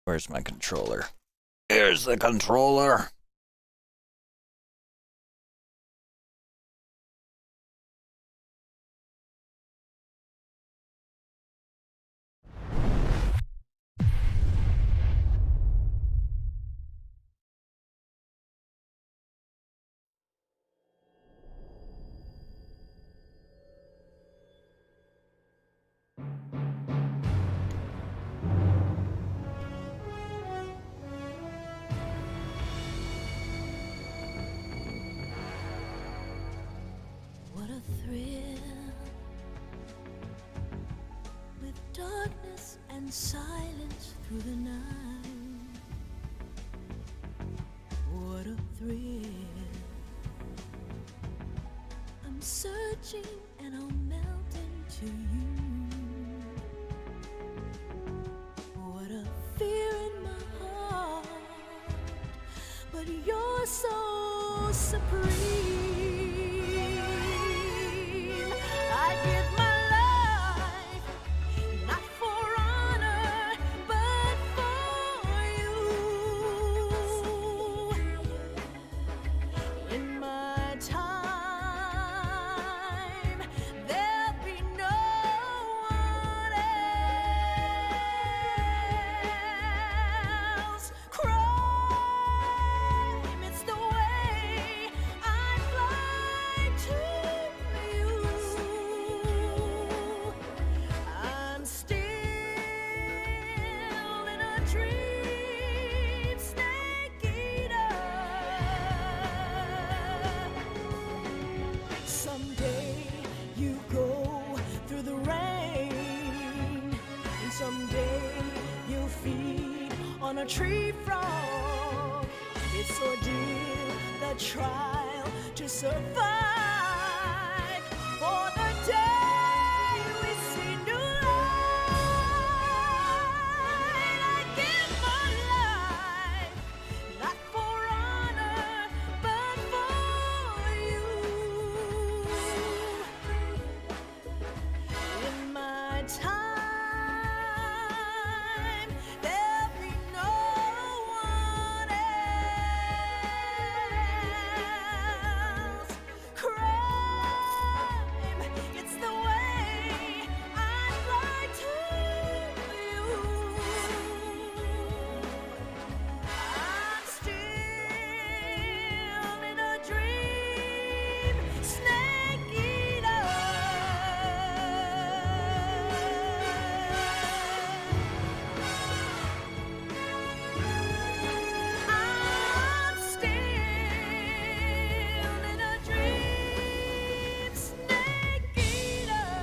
Where's my controller? Here's the controller. What a thrill, with darkness and silence through the night. What a thrill, I'm searching and I'll melt into you. What a fear in my heart, but you're so supreme. I give my life, not for honor, but for you. In my time, there'll be no one else. Crime, it's the way I fly to you. I'm still in a dream, snake eater. Someday you go through the rain, and someday you'll feed on a tree frog. It's ordeal, the trial to survive for the day we see new light. I give my life, not for honor, but for you. In my time, there'll be no one else. Crime, it's the way I fly to you. I'm still in a dream, snake eater. I'm still in a dream, snake eater.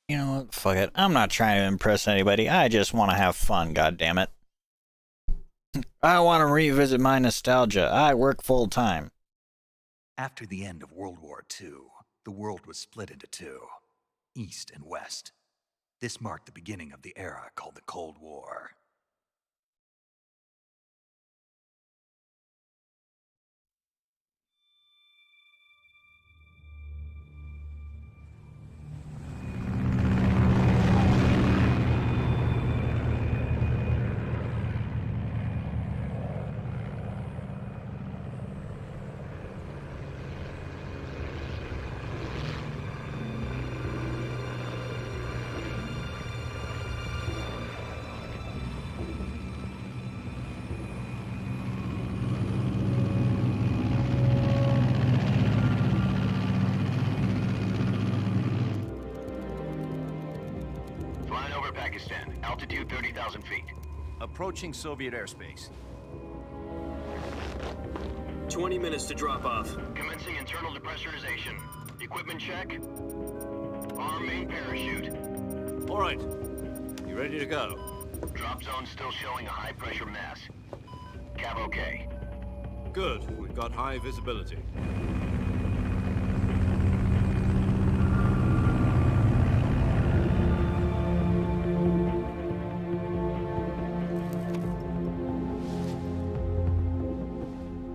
You know what? Fuck it. I'm not trying to impress anybody. I just want to have fun, goddammit. I want to revisit my nostalgia. I work full time. After the end of World War II, the world was split into two, East and West. This marked the beginning of the era called the Cold War. Flying over Pakistan, altitude 30,000 feet. Approaching Soviet airspace. 20 minutes to drop off. Commencing internal depressurization. Equipment check. Arm main parachute. All right. You ready to go? Drop zone still showing a high pressure mass. Cav okay. Good. We've got high visibility.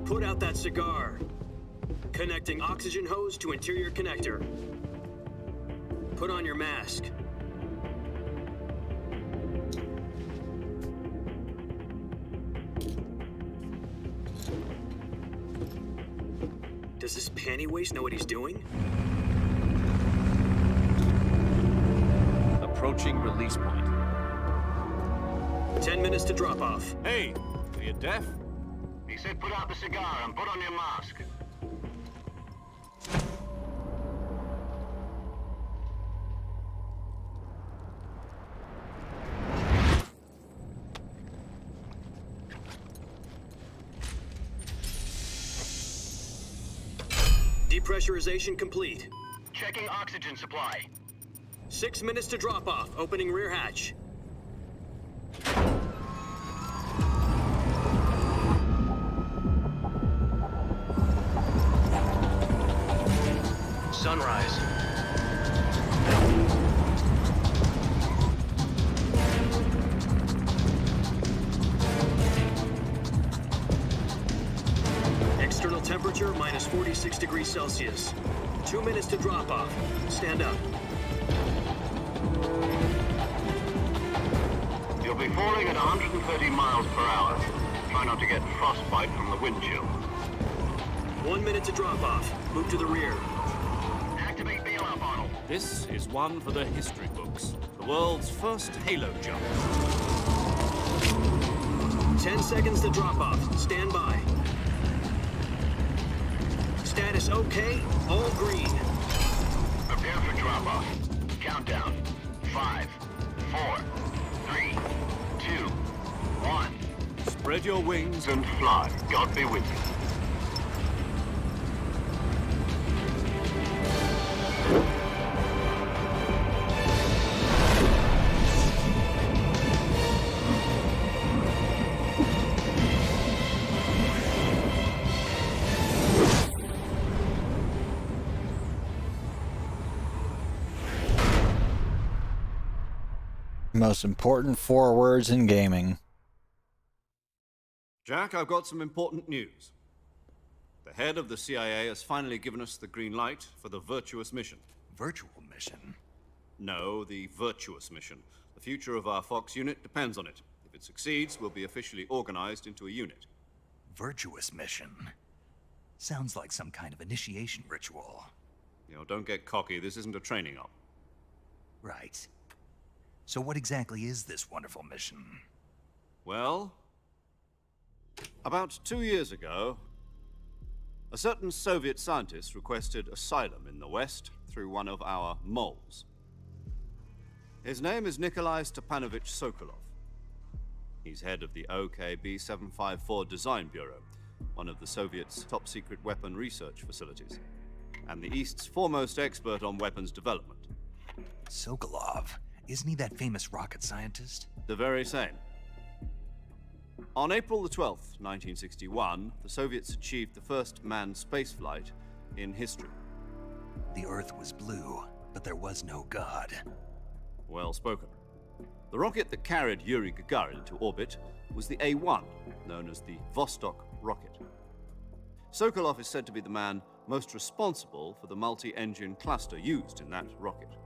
Put out that cigar. Connecting oxygen hose to interior connector. Put on your mask. Does this panty waste know what he's doing? Approaching release point. 10 minutes to drop off. Hey, are you deaf? He said put out the cigar and put on your mask. Depressurization complete. Checking oxygen supply. 6 minutes to drop off. Opening rear hatch. Sunrise. External temperature minus 46 degrees Celsius. 2 minutes to drop off. Stand up. You'll be falling at 130 miles per hour. Try not to get frostbite from the wind chill. 1 minute to drop off. Move to the rear. Activate bailout model. This is one for the history books. The world's first halo jump. 10 seconds to drop off. Stand by. Status okay. All green. Prepare for drop-off. Countdown. 5, 4, 3, 2, 1. Spread your wings And fly. God be with you. Most important 4 words in gaming. Jack, I've got some important news. The head of the CIA has finally given us the green light for the virtuous mission. Virtual mission? No, the virtuous mission. The future of our Fox unit depends on it. If it succeeds, we'll be officially organized into a unit. Virtuous mission? Sounds like some kind of initiation ritual. You know, don't get cocky. This isn't a training op. Right. So what exactly is this wonderful mission? Well, about 2 years ago, a certain Soviet scientist requested asylum in the West through one of our moles. His name is Nikolai Stepanovich Sokolov. He's head of the OKB 754 Design Bureau, one of the Soviets' top-secret weapon research facilities, and the East's foremost expert on weapons development. Sokolov? Isn't he that famous rocket scientist? The very same. On April the 12th, 1961, the Soviets achieved the first manned spaceflight in history. The Earth was blue, but there was no God. Well spoken. The rocket that carried Yuri Gagarin to orbit was the A-1, known as the Vostok rocket. Sokolov is said to be the man most responsible for the multi-engine cluster used in that rocket.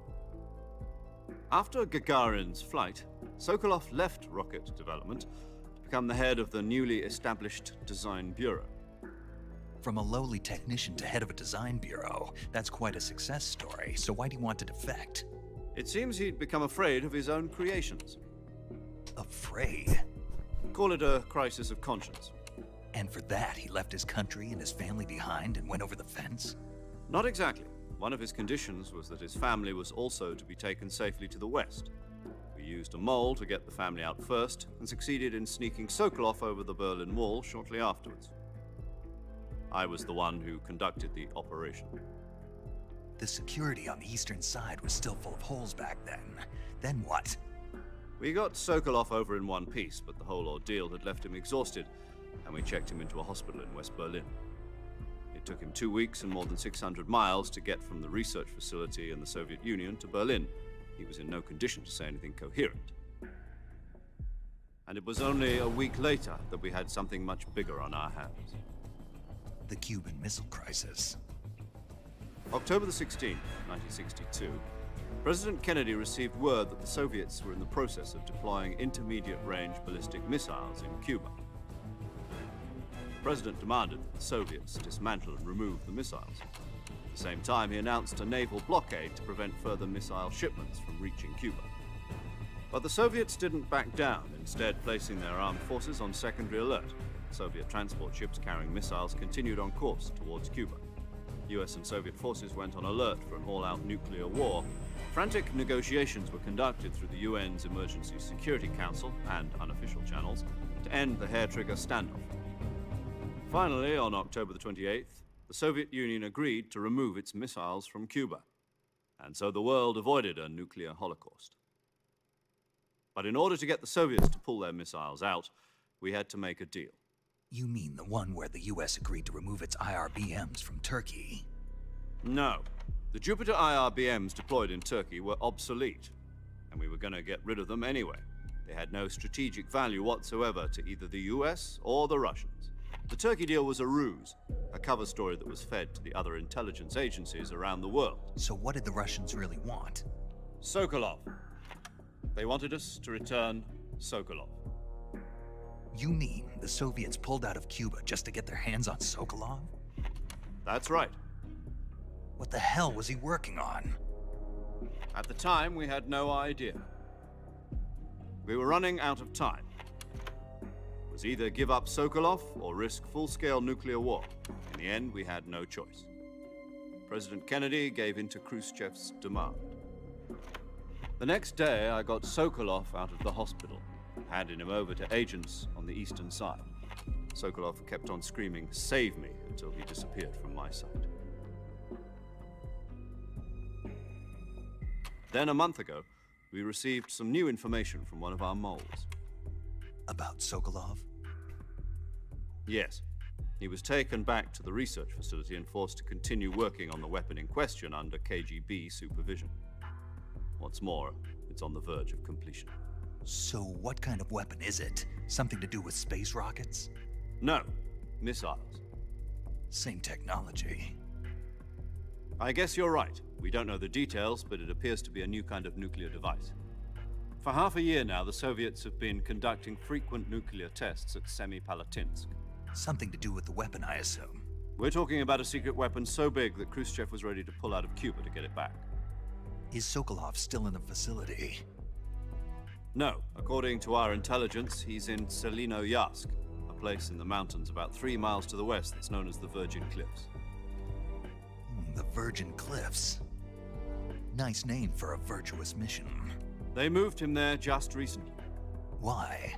After Gagarin's flight, Sokolov left rocket development to become the head of the newly established Design Bureau. From a lowly technician to head of a design bureau, that's quite a success story, so why'd he want to defect? It seems he'd become afraid of his own creations. Afraid? Call it a crisis of conscience. And for that, he left his country and his family behind and went over the fence? Not exactly. One of his conditions was that his family was also to be taken safely to the West. We used a mole to get the family out first, and succeeded in sneaking Sokolov over the Berlin Wall shortly afterwards. I was the one who conducted the operation. The security on the eastern side was still full of holes back then. Then what? We got Sokolov over in one piece, but the whole ordeal had left him exhausted, and we checked him into a hospital in West Berlin. It took him 2 weeks and more than 600 miles to get from the research facility in the Soviet Union to Berlin. He was in no condition to say anything coherent. And it was only a week later that we had something much bigger on our hands. The Cuban Missile Crisis. October the 16th, 1962, President Kennedy received word that the Soviets were in the process of deploying intermediate-range ballistic missiles in Cuba. The President demanded that the Soviets dismantle and remove the missiles. At the same time, he announced a naval blockade to prevent further missile shipments from reaching Cuba. But the Soviets didn't back down, instead placing their armed forces on secondary alert. Soviet transport ships carrying missiles continued on course towards Cuba. US and Soviet forces went on alert for an all-out nuclear war. Frantic negotiations were conducted through the UN's Emergency Security Council and unofficial channels to end the hair-trigger standoff. Finally, on October the 28th, the Soviet Union agreed to remove its missiles from Cuba, and so the world avoided a nuclear holocaust. But in order to get the Soviets to pull their missiles out, we had to make a deal. You mean the one where the US agreed to remove its IRBMs from Turkey? No. The Jupiter IRBMs deployed in Turkey were obsolete, and we were going to get rid of them anyway. They had no strategic value whatsoever to either the US or the Russians. The Turkey deal was a ruse, a cover story that was fed to the other intelligence agencies around the world. So what did the Russians really want? Sokolov. They wanted us to return Sokolov. You mean the Soviets pulled out of Cuba just to get their hands on Sokolov? That's right. What the hell was he working on? At the time, we had no idea. We were running out of time. It was either give up Sokolov or risk full-scale nuclear war. In the end, we had no choice. President Kennedy gave in to Khrushchev's demand. The next day, I got Sokolov out of the hospital, handed him over to agents on the eastern side. Sokolov kept on screaming, "Save me," until he disappeared from my sight. Then, a month ago, we received some new information from one of our moles. About Sokolov? Yes. He was taken back to the research facility and forced to continue working on the weapon in question under KGB supervision. What's more, it's on the verge of completion. So what kind of weapon is it? Something to do with space rockets? No, missiles. Same technology. I guess you're right. We don't know the details, but it appears to be a new kind of nuclear device. For half a year now, the Soviets have been conducting frequent nuclear tests at Semipalatinsk. Something to do with the weapon, I assume. We're talking about a secret weapon so big that Khrushchev was ready to pull out of Cuba to get it back. Is Sokolov still in the facility? No, according to our intelligence, he's in Selino-Yarsk, a place in the mountains about 3 miles to the west that's known as the Virgin Cliffs. The Virgin Cliffs. Nice name for a virtuous mission. They moved him there just recently. Why?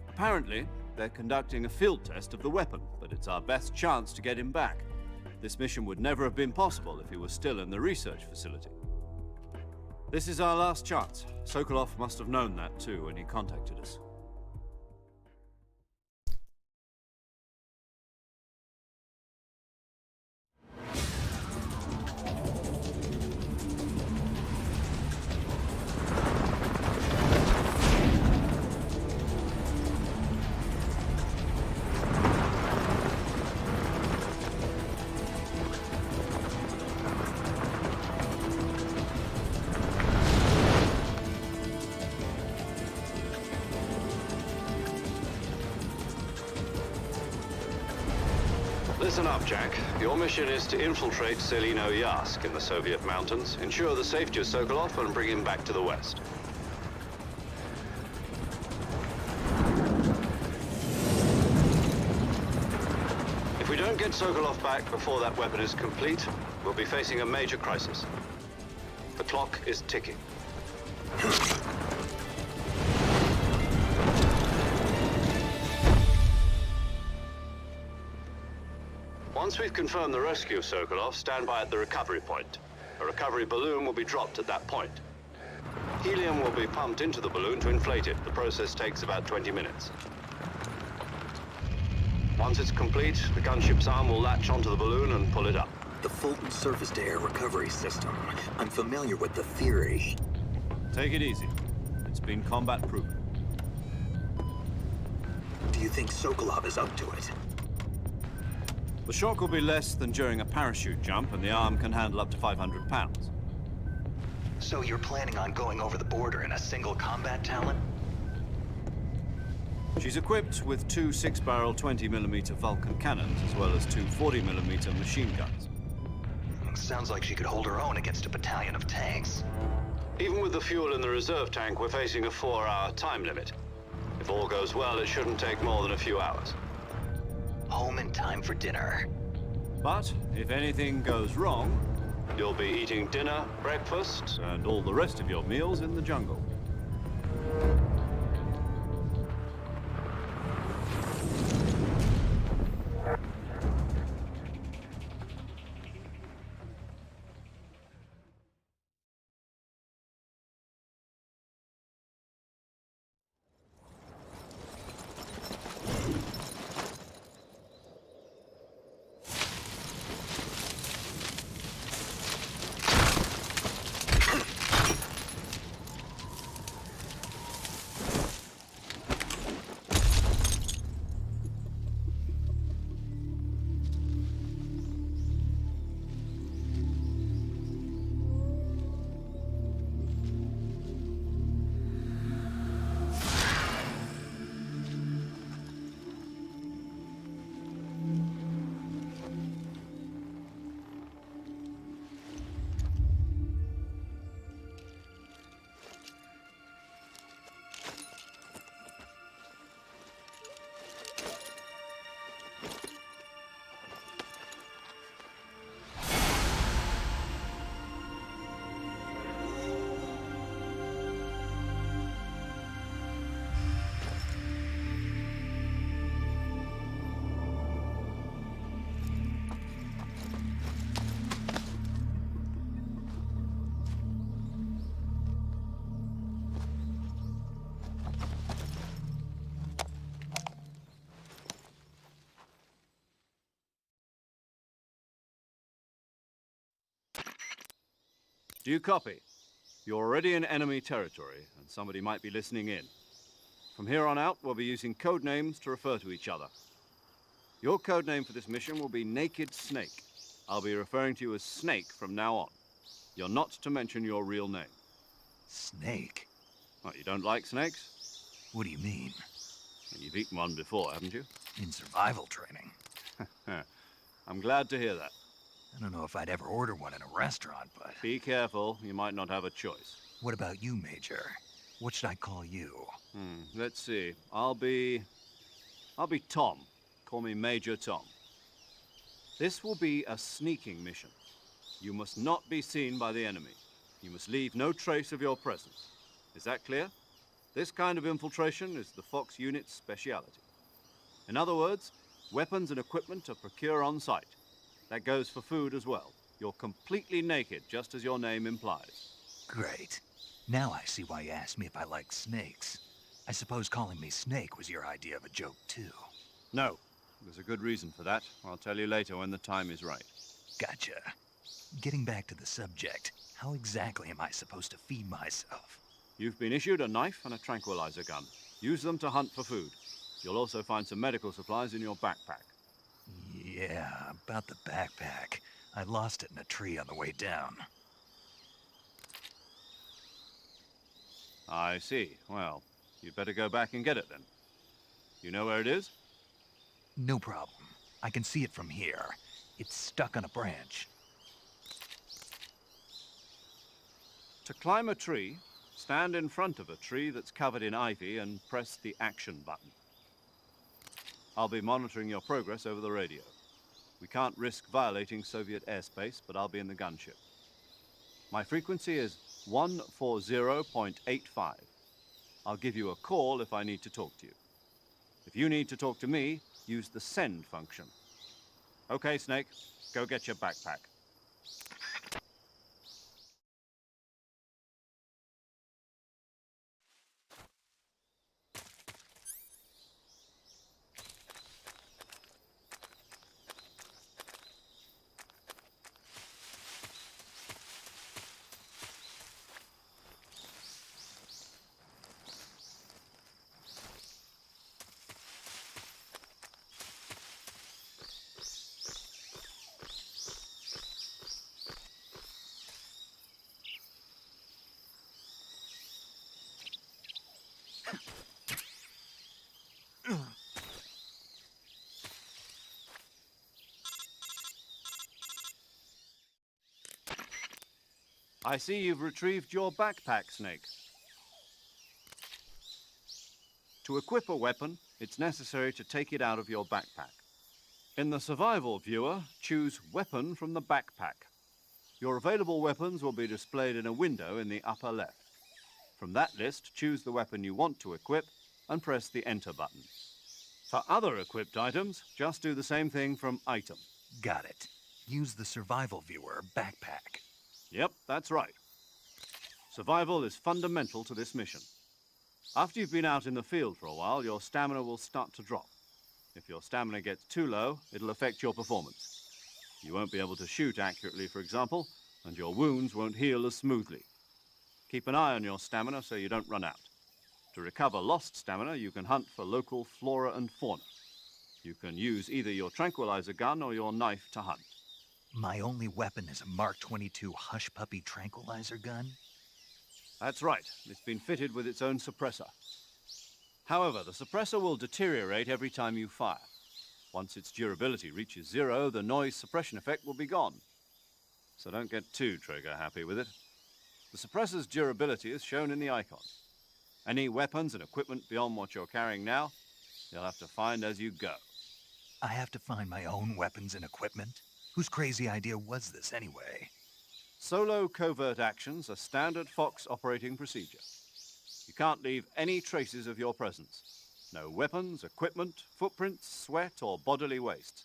Apparently, they're conducting a field test of the weapon, but it's our best chance to get him back. This mission would never have been possible if he was still in the research facility. This is our last chance. Sokolov must have known that too when he contacted us. Listen up, Jack. Your mission is to infiltrate Selino-Yarsk in the Soviet mountains, ensure the safety of Sokolov, and bring him back to the west. If we don't get Sokolov back before that weapon is complete, we'll be facing a major crisis. The clock is ticking. Once we've confirmed the rescue of Sokolov, stand by at the recovery point. A recovery balloon will be dropped at that point. Helium will be pumped into the balloon to inflate it. The process takes about 20 minutes. Once it's complete, the gunship's arm will latch onto the balloon and pull it up. The Fulton surface-to-air recovery system. I'm familiar with the theory. Take it easy. It's been combat-proven. Do you think Sokolov is up to it? The shock will be less than during a parachute jump, and the arm can handle up to 500 pounds. So you're planning on going over the border in a single combat talent? She's equipped with two 6-barrel 20mm Vulcan cannons, as well as two 40mm machine guns. Sounds like she could hold her own against a battalion of tanks. Even with the fuel in the reserve tank, we're facing a 4-hour time limit. If all goes well, it shouldn't take more than a few hours. Home in time for dinner. But if anything goes wrong, you'll be eating dinner, breakfast, and all the rest of your meals in the jungle. Do you copy? You're already in enemy territory, and somebody might be listening in. From here on out, we'll be using code names to refer to each other. Your code name for this mission will be Naked Snake. I'll be referring to you as Snake from now on. You're not to mention your real name. Snake? What, you don't like snakes? What do you mean? You've eaten one before, haven't you? In survival training. I'm glad to hear that. I don't know if I'd ever order one in a restaurant, but... Be careful, you might not have a choice. What about you, Major? What should I call you? Let's see. I'll be Tom. Call me Major Tom. This will be a sneaking mission. You must not be seen by the enemy. You must leave no trace of your presence. Is that clear? This kind of infiltration is the Fox unit's speciality. In other words, weapons and equipment are procured on site. That goes for food as well. You're completely naked, just as your name implies. Great. Now I see why you asked me if I like snakes. I suppose calling me Snake was your idea of a joke, too. No. There's a good reason for that. I'll tell you later when the time is right. Gotcha. Getting back to the subject, how exactly am I supposed to feed myself? You've been issued a knife and a tranquilizer gun. Use them to hunt for food. You'll also find some medical supplies in your backpack. Yeah, about the backpack. I lost it in a tree on the way down. I see. Well, you'd better go back and get it then. You know where it is? No problem. I can see it from here. It's stuck on a branch. To climb a tree, stand in front of a tree that's covered in ivy and press the action button. I'll be monitoring your progress over the radio. We can't risk violating Soviet airspace, but I'll be in the gunship. My frequency is 140.85. I'll give you a call if I need to talk to you. If you need to talk to me, use the send function. Okay, Snake, go get your backpack. I see you've retrieved your backpack, Snake. To equip a weapon, it's necessary to take it out of your backpack. In the survival viewer, choose Weapon from the backpack. Your available weapons will be displayed in a window in the upper left. From that list, choose the weapon you want to equip and press the Enter button. For other equipped items, just do the same thing from Item. Got it. Use the survival viewer backpack. Yep, that's right. Survival is fundamental to this mission. After you've been out in the field for a while, your stamina will start to drop. If your stamina gets too low, it'll affect your performance. You won't be able to shoot accurately, for example, and your wounds won't heal as smoothly. Keep an eye on your stamina so you don't run out. To recover lost stamina, you can hunt for local flora and fauna. You can use either your tranquilizer gun or your knife to hunt. My only weapon is a Mark 22 Hush Puppy tranquilizer gun? That's right. It's been fitted with its own suppressor. However, the suppressor will deteriorate every time you fire. Once its durability reaches 0, the noise suppression effect will be gone. So don't get too trigger happy with it. The suppressor's durability is shown in the icon. Any weapons and equipment beyond what you're carrying now, you'll have to find as you go. I have to find my own weapons and equipment? Whose crazy idea was this anyway? Solo covert actions are standard Fox operating procedure. You can't leave any traces of your presence. No weapons, equipment, footprints, sweat, or bodily waste.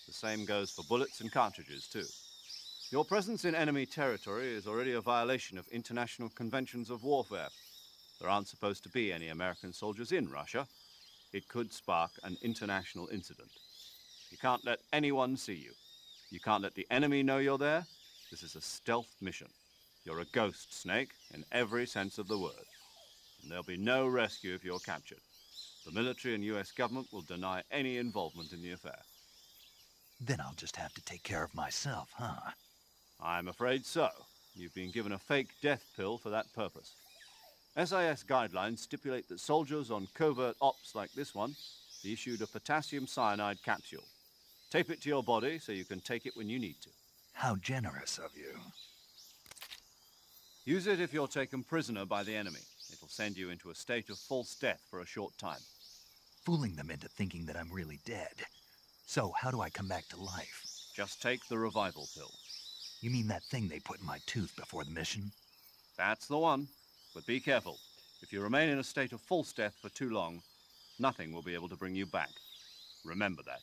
The same goes for bullets and cartridges, too. Your presence in enemy territory is already a violation of international conventions of warfare. There aren't supposed to be any American soldiers in Russia. It could spark an international incident. You can't let anyone see you. You can't let the enemy know you're there. This is a stealth mission. You're a ghost, Snake, in every sense of the word. And there'll be no rescue if you're captured. The military and US government will deny any involvement in the affair. Then I'll just have to take care of myself, huh? I'm afraid so. You've been given a fake death pill for that purpose. SIS guidelines stipulate that soldiers on covert ops like this one be issued a potassium cyanide capsule. Tape it to your body so you can take it when you need to. How generous of you. Use it if you're taken prisoner by the enemy. It'll send you into a state of false death for a short time. Fooling them into thinking that I'm really dead. So, how do I come back to life? Just take the revival pill. You mean that thing they put in my tooth before the mission? That's the one. But be careful. If you remain in a state of false death for too long, nothing will be able to bring you back. Remember that.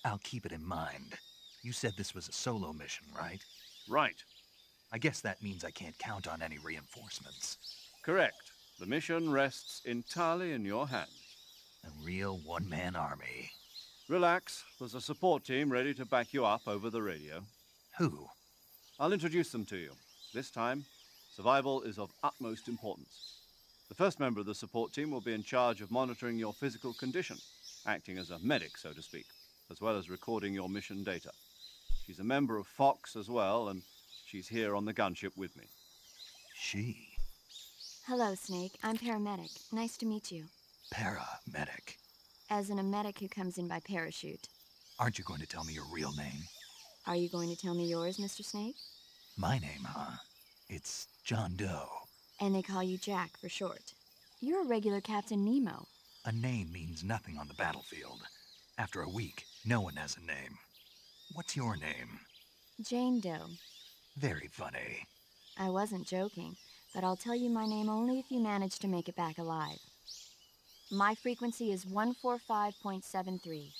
I'll keep it in mind. You said this was a solo mission, right? Right. I guess that means I can't count on any reinforcements. Correct. The mission rests entirely in your hands. A real one-man army. Relax. There's a support team ready to back you up over the radio. Who? I'll introduce them to you. This time, survival is of utmost importance. The first member of the support team will be in charge of monitoring your physical condition, acting as a medic, so to speak, as well as recording your mission data. She's a member of Fox as well, and she's here on the gunship with me. She. Hello, Snake. I'm paramedic. Nice to meet you. Paramedic. As in a medic who comes in by parachute. Aren't you going to tell me your real name? Are you going to tell me yours, Mr. Snake? My name, huh? It's John Doe. And they call you Jack for short. You're a regular Captain Nemo. A name means nothing on the battlefield. After a week, no one has a name. What's your name? Jane Doe. Very funny. I wasn't joking, but I'll tell you my name only if you manage to make it back alive. My frequency is 145.73.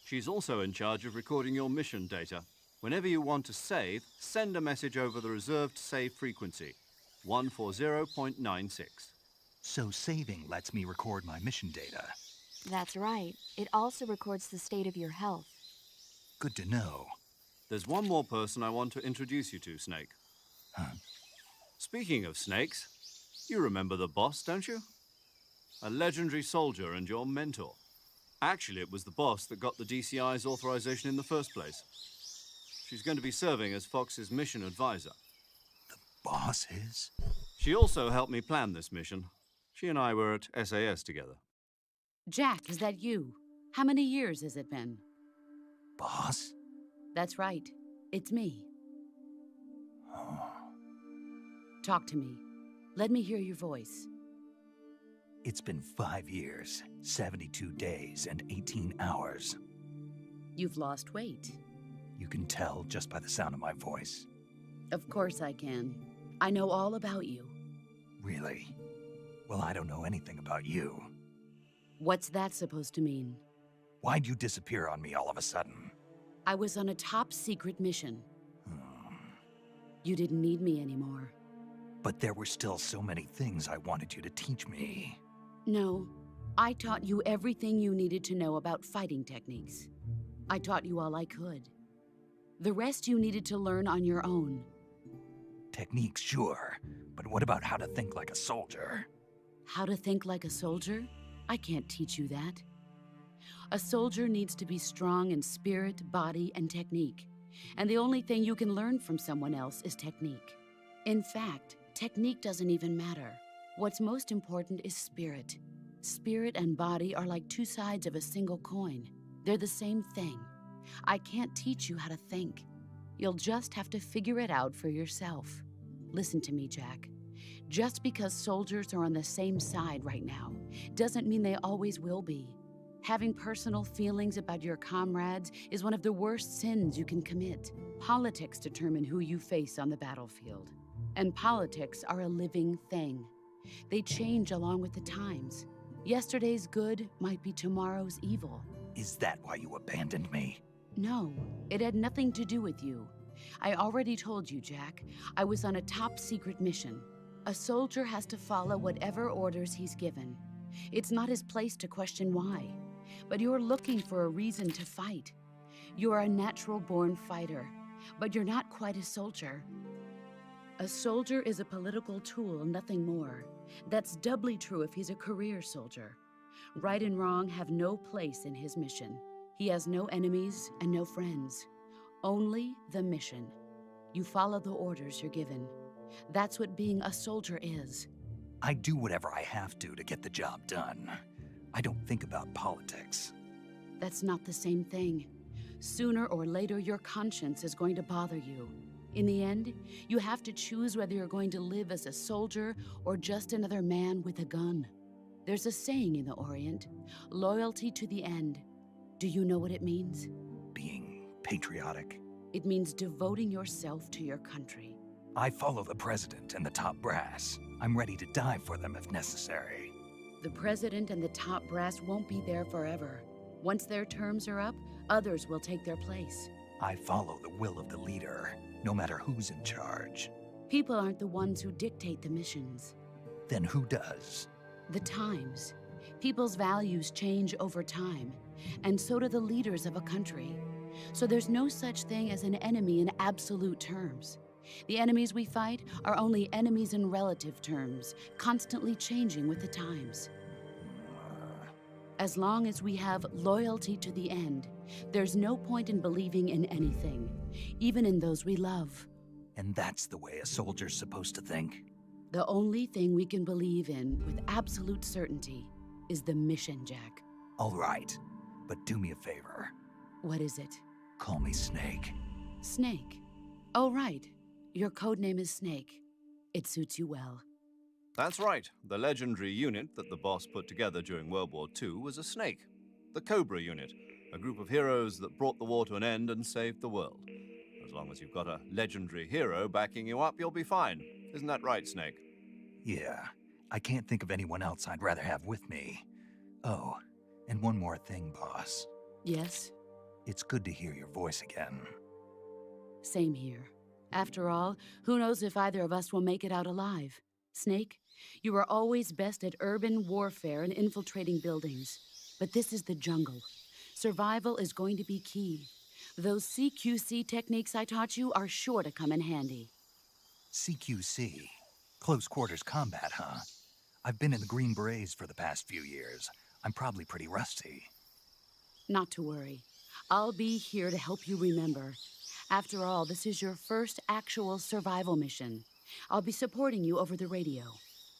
She's also in charge of recording your mission data. Whenever you want to save, send a message over the reserved save frequency, 140.96. So saving lets me record my mission data. That's right. It also records the state of your health. Good to know. There's one more person I want to introduce you to, Snake. Huh? Speaking of snakes, you remember the boss, don't you? A legendary soldier and your mentor. Actually, it was the boss that got the DCI's authorization in the first place. She's going to be serving as Fox's mission advisor. The boss is? She also helped me plan this mission. She and I were at SAS together. Jack, is that you? How many years has it been? Boss? That's right. It's me. Talk to me. Let me hear your voice. It's been 5 years, 72 days, and 18 hours. You've lost weight. You can tell just by the sound of my voice. Of course I can. I know all about you. Really? Well, I don't know anything about you. What's that supposed to mean? Why'd you disappear on me all of a sudden? I was on a top secret mission. Hmm. You didn't need me anymore. But there were still so many things I wanted you to teach me. No, I taught you everything you needed to know about fighting techniques. I taught you all I could. The rest you needed to learn on your own. Techniques, sure. But what about how to think like a soldier? How to think like a soldier? I can't teach you that. A soldier needs to be strong in spirit, body, and technique. And the only thing you can learn from someone else is technique. In fact, technique doesn't even matter. What's most important is spirit. Spirit and body are like two sides of a single coin. They're the same thing. I can't teach you how to think. You'll just have to figure it out for yourself. Listen to me, Jack. Just because soldiers are on the same side right now doesn't mean they always will be. Having personal feelings about your comrades is one of the worst sins you can commit. Politics determine who you face on the battlefield. And politics are a living thing. They change along with the times. Yesterday's good might be tomorrow's evil. Is that why you abandoned me? No, it had nothing to do with you. I already told you, Jack. I was on a top secret mission. A soldier has to follow whatever orders he's given. It's not his place to question why. But you're looking for a reason to fight. You're a natural-born fighter, but you're not quite a soldier. A soldier is a political tool, nothing more. That's doubly true if he's a career soldier. Right and wrong have no place in his mission. He has no enemies and no friends. Only the mission. You follow the orders you're given. That's what being a soldier is. I do whatever I have to get the job done. I don't think about politics. That's not the same thing. Sooner or later, your conscience is going to bother you. In the end, you have to choose whether you're going to live as a soldier or just another man with a gun. There's a saying in the Orient, loyalty to the end. Do you know what it means? Being patriotic. It means devoting yourself to your country. I follow the president and the top brass. I'm ready to die for them if necessary. The president and the top brass won't be there forever. Once their terms are up, others will take their place. I follow the will of the leader, no matter who's in charge. People aren't the ones who dictate the missions. Then who does? The times. People's values change over time, and so do the leaders of a country. So there's no such thing as an enemy in absolute terms. The enemies we fight are only enemies in relative terms, constantly changing with the times. As long as we have loyalty to the end, there's no point in believing in anything, even in those we love. And that's the way a soldier's supposed to think? The only thing we can believe in with absolute certainty is the mission, Jack. All right, but do me a favor. What is it? Call me Snake. Snake. Oh, right. Your code name is Snake. It suits you well. That's right. The legendary unit that the boss put together during World War II was a snake. The Cobra unit, a group of heroes that brought the war to an end and saved the world. As long as you've got a legendary hero backing you up, you'll be fine. Isn't that right, Snake? Yeah, I can't think of anyone else I'd rather have with me. Oh, and one more thing, boss. Yes? It's good to hear your voice again. Same here. After all, who knows if either of us will make it out alive? Snake, you are always best at urban warfare and infiltrating buildings. But this is the jungle. Survival is going to be key. Those CQC techniques I taught you are sure to come in handy. CQC? Close quarters combat, huh? I've been in the Green Berets for the past few years. I'm probably pretty rusty. Not to worry. I'll be here to help you remember. After all, this is your first actual survival mission. I'll be supporting you over the radio.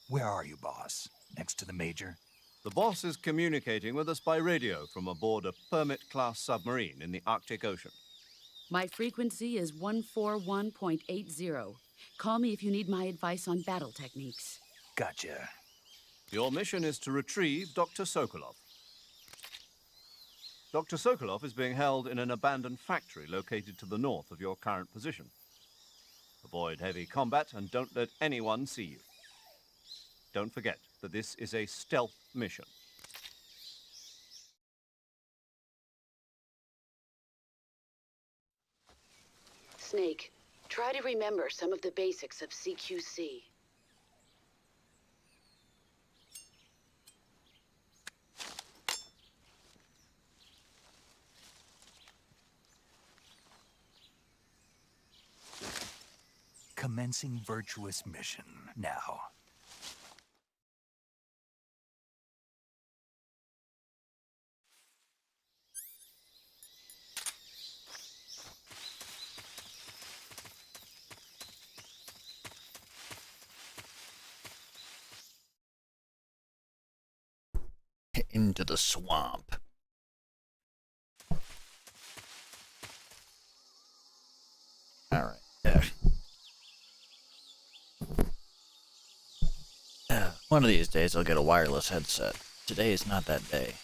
Where are you, boss? Next to the Major? The boss is communicating with us by radio from aboard a Permit-class submarine in the Arctic Ocean. My frequency is 141.80. Call me if you need my advice on battle techniques. Gotcha. Your mission is to retrieve Dr. Sokolov. Dr. Sokolov is being held in an abandoned factory located to the north of your current position. Avoid heavy combat and don't let anyone see you. Don't forget that this is a stealth mission. Snake, try to remember some of the basics of CQC. Commencing virtuous mission now. Into the swamp. Alright, there. One of these days I'll get a wireless headset. Today is not that day.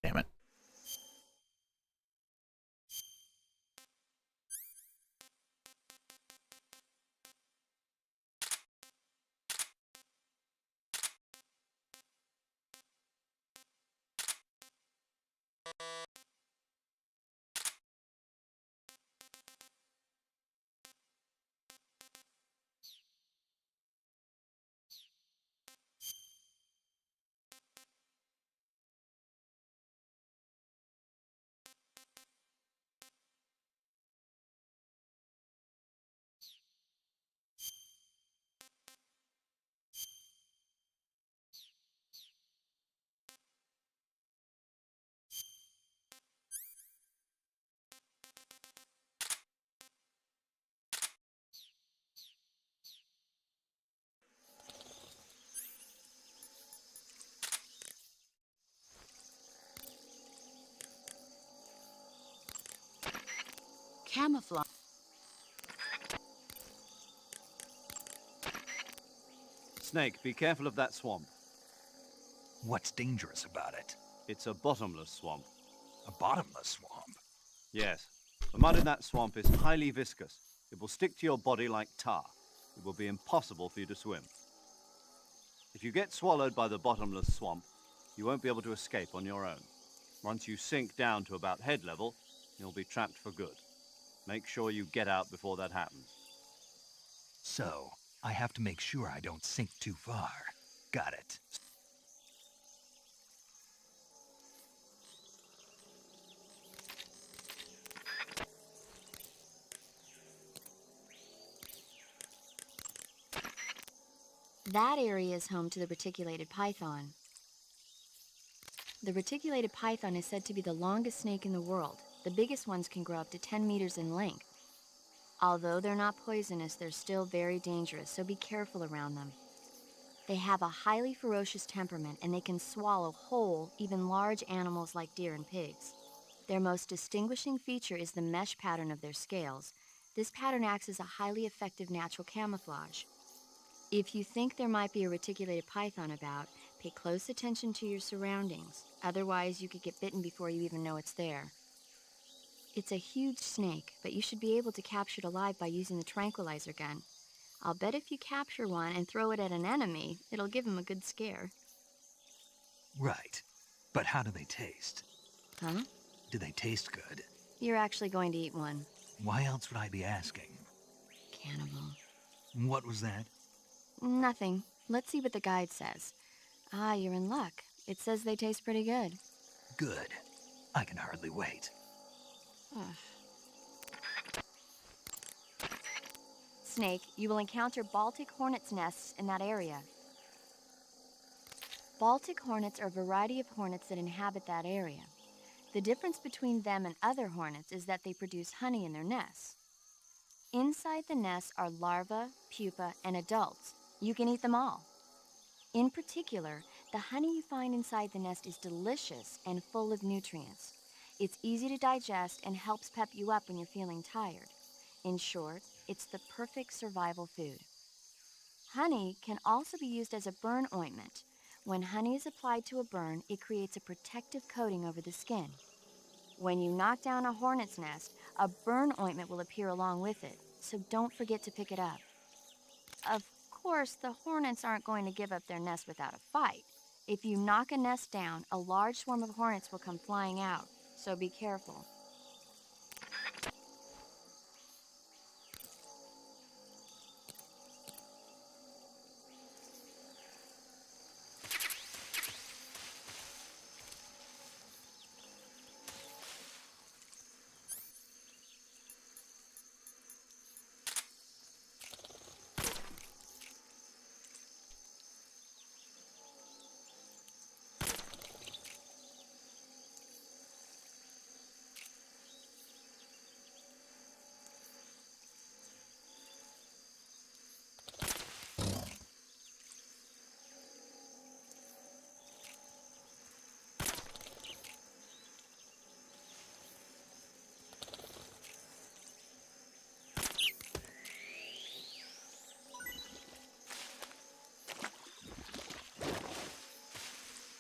Damn it. Camouflage. Snake, be careful of that swamp. What's dangerous about it? It's a bottomless swamp. A bottomless swamp? Yes. The mud in that swamp is highly viscous. It will stick to your body like tar. It will be impossible for you to swim. If you get swallowed by the bottomless swamp, you won't be able to escape on your own. Once you sink down to about head level, you'll be trapped for good. Make sure you get out before that happens. So, I have to make sure I don't sink too far. Got it. That area is home to the reticulated python. The reticulated python is said to be the longest snake in the world. The biggest ones can grow up to 10 meters in length. Although they're not poisonous, they're still very dangerous, so be careful around them. They have a highly ferocious temperament and they can swallow whole, even large animals like deer and pigs. Their most distinguishing feature is the mesh pattern of their scales. This pattern acts as a highly effective natural camouflage. If you think there might be a reticulated python about, pay close attention to your surroundings. Otherwise, you could get bitten before you even know it's there. It's a huge snake, but you should be able to capture it alive by using the tranquilizer gun. I'll bet if you capture one and throw it at an enemy, it'll give him a good scare. Right. But how do they taste? Huh? Do they taste good? You're actually going to eat one. Why else would I be asking? Cannibal. What was that? Nothing. Let's see what the guide says. Ah, you're in luck. It says they taste pretty good. Good. I can hardly wait. Snake, you will encounter Baltic hornets' nests in that area. Baltic hornets are a variety of hornets that inhabit that area. The difference between them and other hornets is that they produce honey in their nests. Inside the nests are larvae, pupa, and adults. You can eat them all. In particular, the honey you find inside the nest is delicious and full of nutrients. It's easy to digest and helps pep you up when you're feeling tired. In short, it's the perfect survival food. Honey can also be used as a burn ointment. When honey is applied to a burn, it creates a protective coating over the skin. When you knock down a hornet's nest, a burn ointment will appear along with it, so don't forget to pick it up. Of course, the hornets aren't going to give up their nest without a fight. If you knock a nest down, a large swarm of hornets will come flying out, so be careful.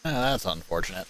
Oh, that's unfortunate.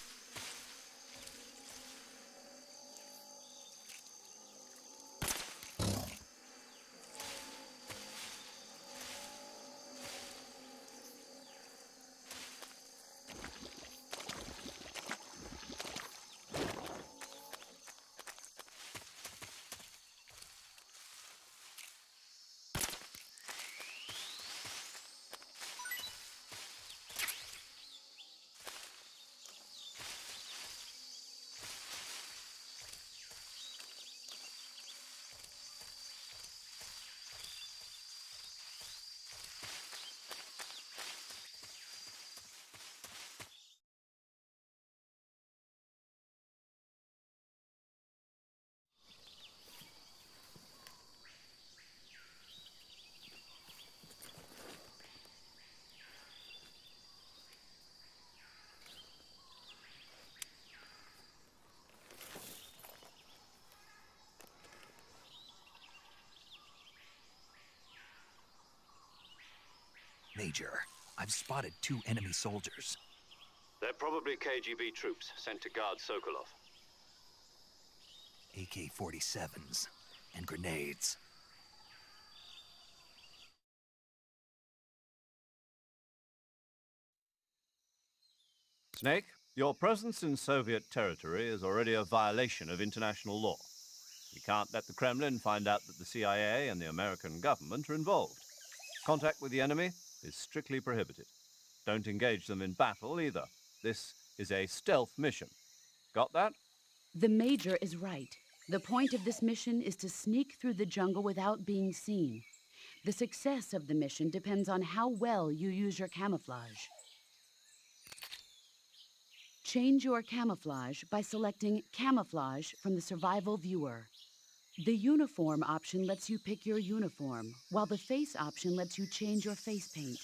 Major, I've spotted 2 enemy soldiers. They're probably KGB troops sent to guard Sokolov. AK-47s and grenades. Snake, your presence in Soviet territory is already a violation of international law. We can't let the Kremlin find out that the CIA and the American government are involved. Contact with the enemy is strictly prohibited. Don't engage them in battle either. This is a stealth mission. Got that? The Major is right. The point of this mission is to sneak through the jungle without being seen. The success of the mission depends on how well you use your camouflage. Change your camouflage by selecting Camouflage from the Survival Viewer. The Uniform option lets you pick your uniform, while the Face option lets you change your face paint.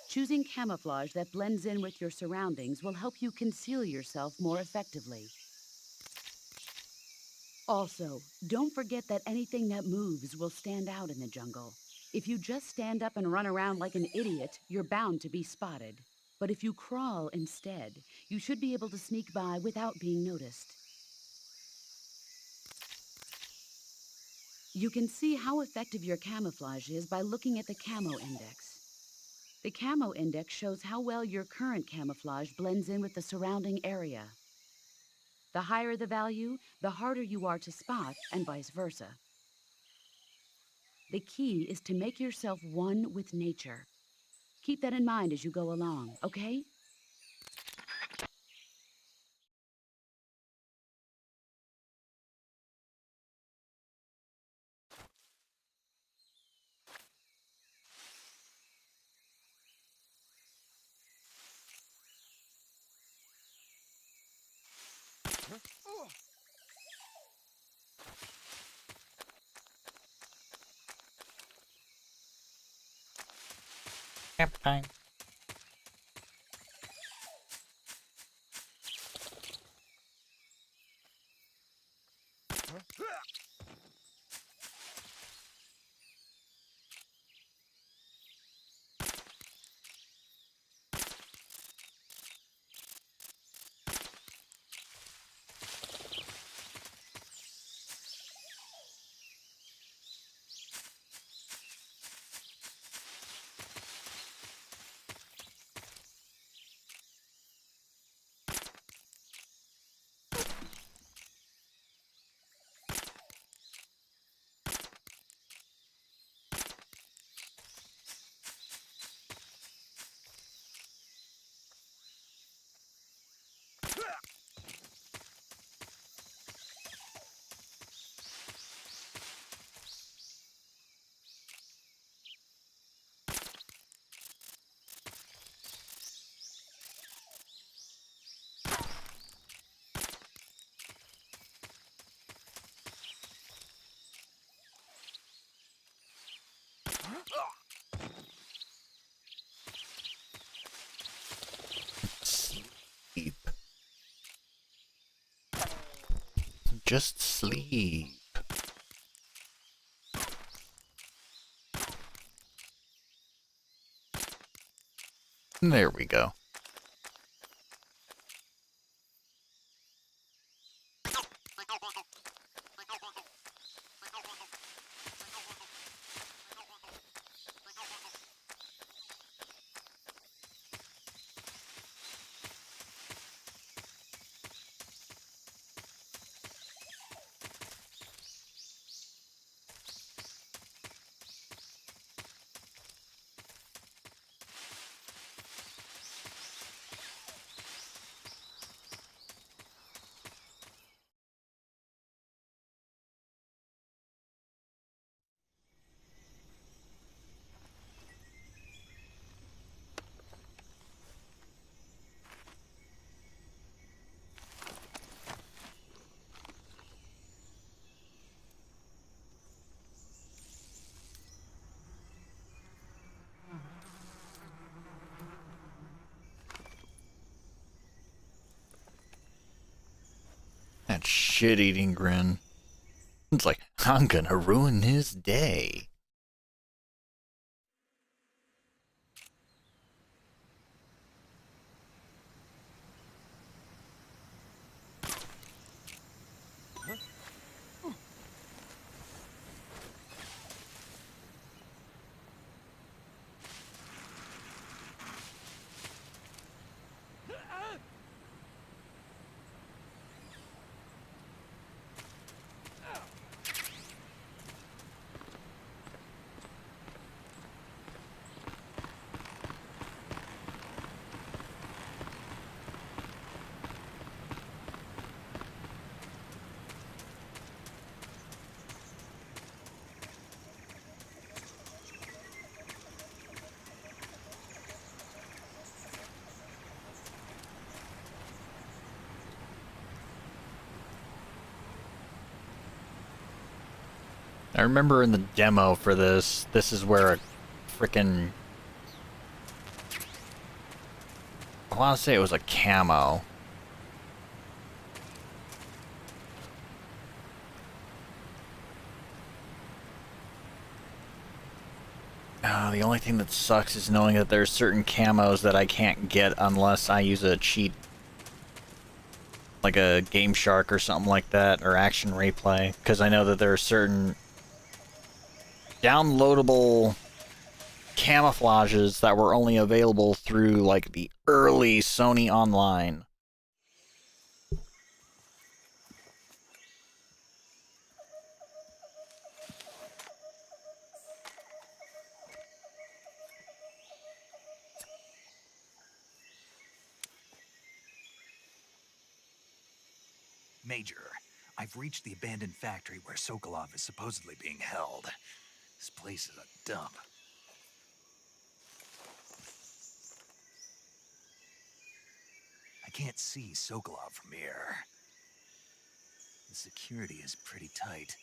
Choosing camouflage that blends in with your surroundings will help you conceal yourself more effectively. Also, don't forget that anything that moves will stand out in the jungle. If you just stand up and run around like an idiot, you're bound to be spotted. But if you crawl instead, you should be able to sneak by without being noticed. You can see how effective your camouflage is by looking at the camo index. The camo index shows how well your current camouflage blends in with the surrounding area. The higher the value, the harder you are to spot, and vice versa. The key is to make yourself one with nature. Keep that in mind as you go along, okay? Nap time. Sleep. Just sleep. There we go. That shit-eating grin. It's like, I'm gonna ruin his day. I remember in the demo for this is where a frickin' I want to say it was a camo. The only thing that sucks is knowing that there's certain camos that I can't get unless I use a cheat. Like a Game Shark or something like that, or Action Replay. Because I know that there are certain downloadable camouflages that were only available through, like, the early Sony Online. Major, I've reached the abandoned factory where Sokolov is supposedly being held. This place is a dump. I can't see Sokolov from here. The security is pretty tight.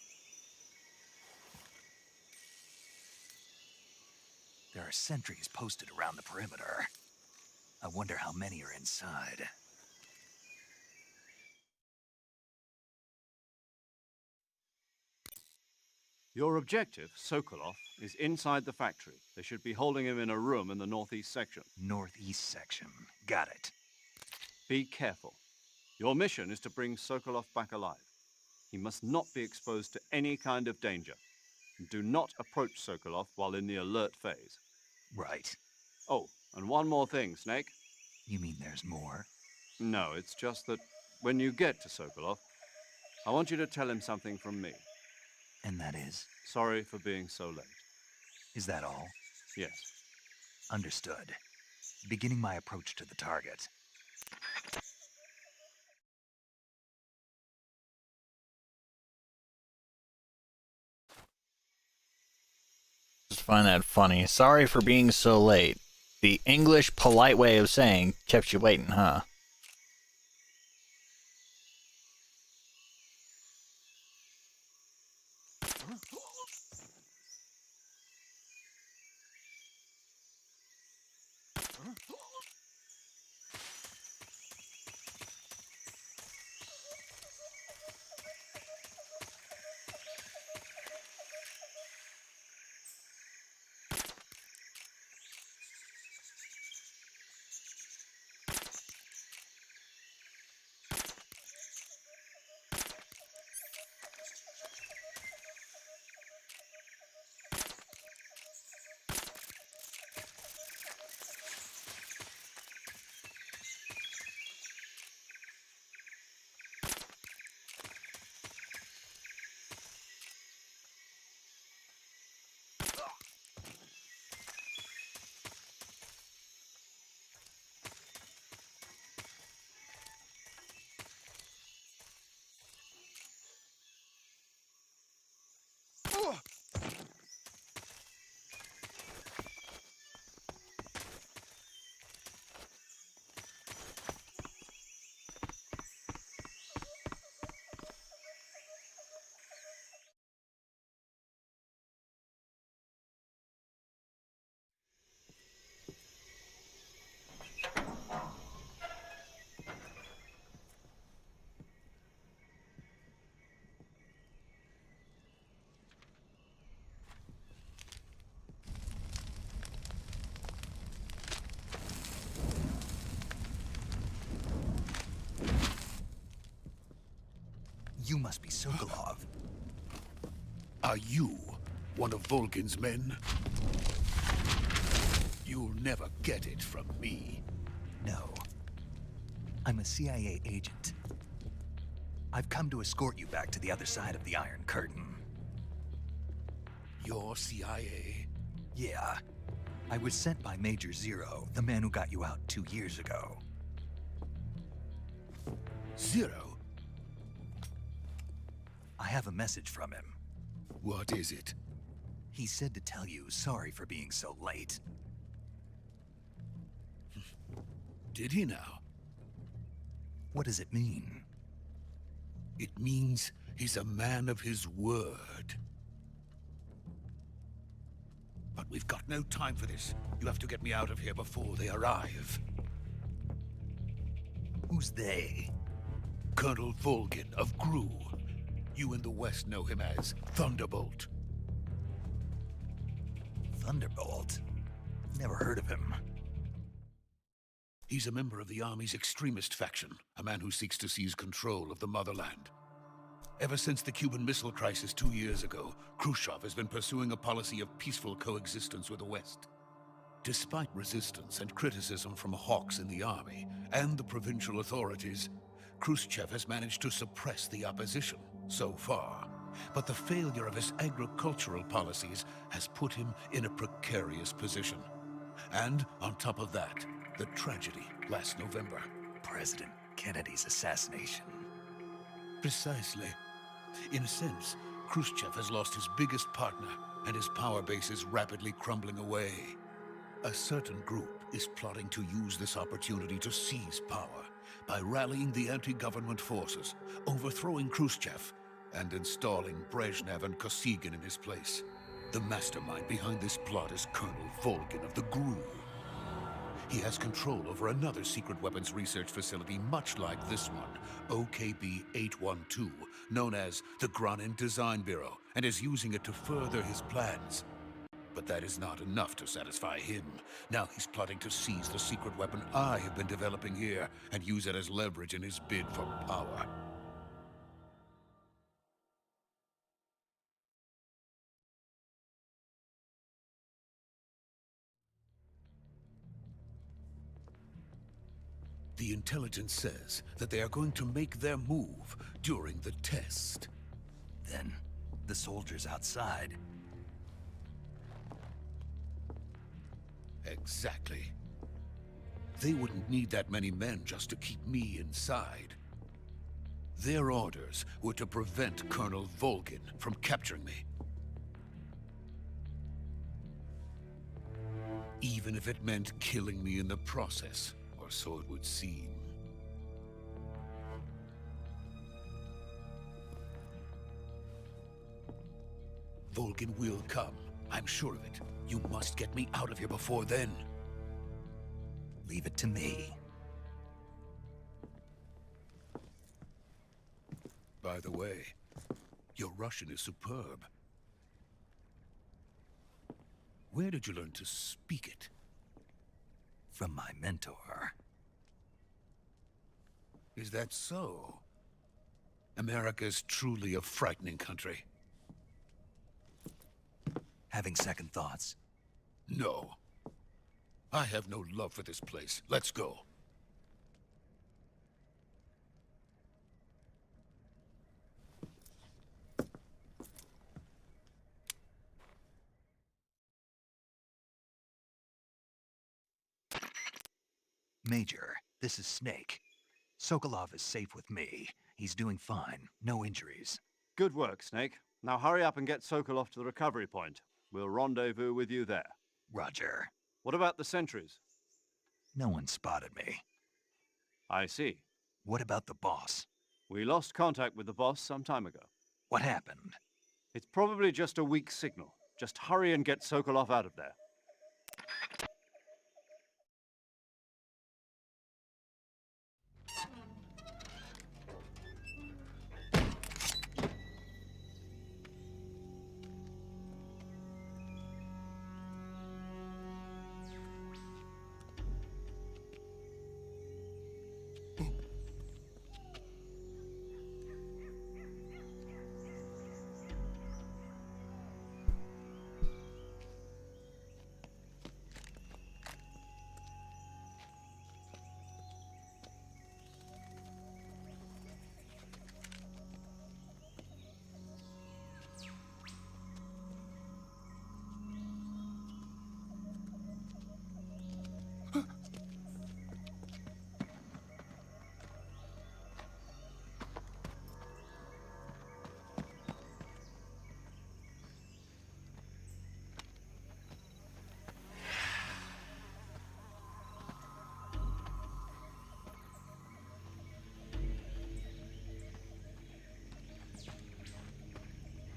There are sentries posted around the perimeter. I wonder how many are inside. Your objective, Sokolov, is inside the factory. They should be holding him in a room in the northeast section. Northeast section. Got it. Be careful. Your mission is to bring Sokolov back alive. He must not be exposed to any kind of danger. Do not approach Sokolov while in the alert phase. Right. Oh, and one more thing, Snake. You mean there's more? No, it's just that when you get to Sokolov, I want you to tell him something from me. And that is? Sorry for being so late. Is that all? Yes. Understood. Beginning my approach to the target. Just find that funny. Sorry for being so late. The English polite way of saying kept you waiting, huh? You must be Sokolov. Are you one of Volgin's men? You'll never get it from me. No. I'm a CIA agent. I've come to escort you back to the other side of the Iron Curtain. You're CIA? Yeah. I was sent by Major Zero, the man who got you out 2 years ago. Zero? I have a message from him. What is it? He said to tell you sorry for being so late. Did he now? What does it mean? It means he's a man of his word. But we've got no time for this. You have to get me out of here before they arrive. Who's they? Colonel Volgin of Gru. You in the West know him as Thunderbolt. Thunderbolt? Never heard of him. He's a member of the Army's extremist faction, a man who seeks to seize control of the motherland. Ever since the Cuban Missile Crisis 2 years ago, Khrushchev has been pursuing a policy of peaceful coexistence with the West. Despite resistance and criticism from hawks in the army and the provincial authorities, Khrushchev has managed to suppress the opposition so far. But the failure of his agricultural policies has put him in a precarious position. And on top of that, the tragedy last November. President Kennedy's assassination. Precisely. In a sense, Khrushchev has lost his biggest partner, and his power base is rapidly crumbling away. A certain group is plotting to use this opportunity to seize power by rallying the anti-government forces, overthrowing Khrushchev, and installing Brezhnev and Kosygin in his place. The mastermind behind this plot is Colonel Volgin of the Gru. He has control over another secret weapons research facility much like this one, OKB-812, known as the Granin Design Bureau, and is using it to further his plans. But that is not enough to satisfy him. Now he's plotting to seize the secret weapon I have been developing here and use it as leverage in his bid for power. The intelligence says that they are going to make their move during the test. Then, the soldiers outside. Exactly. They wouldn't need that many men just to keep me inside. Their orders were to prevent Colonel Volgin from capturing me. Even if it meant killing me in the process, or so it would seem. Volgin will come. I'm sure of it. You must get me out of here before then. Leave it to me. By the way, your Russian is superb. Where did you learn to speak it? From my mentor. Is that so? America's truly a frightening country. Having second thoughts? No. I have no love for this place. Let's go. Major, this is Snake. Sokolov is safe with me. He's doing fine. No injuries. Good work, Snake. Now hurry up and get Sokolov to the recovery point. We'll rendezvous with you there. Roger. What about the sentries? No one spotted me. I see. What about the boss? We lost contact with the boss some time ago. What happened? It's probably just a weak signal. Just hurry and get Sokolov out of there.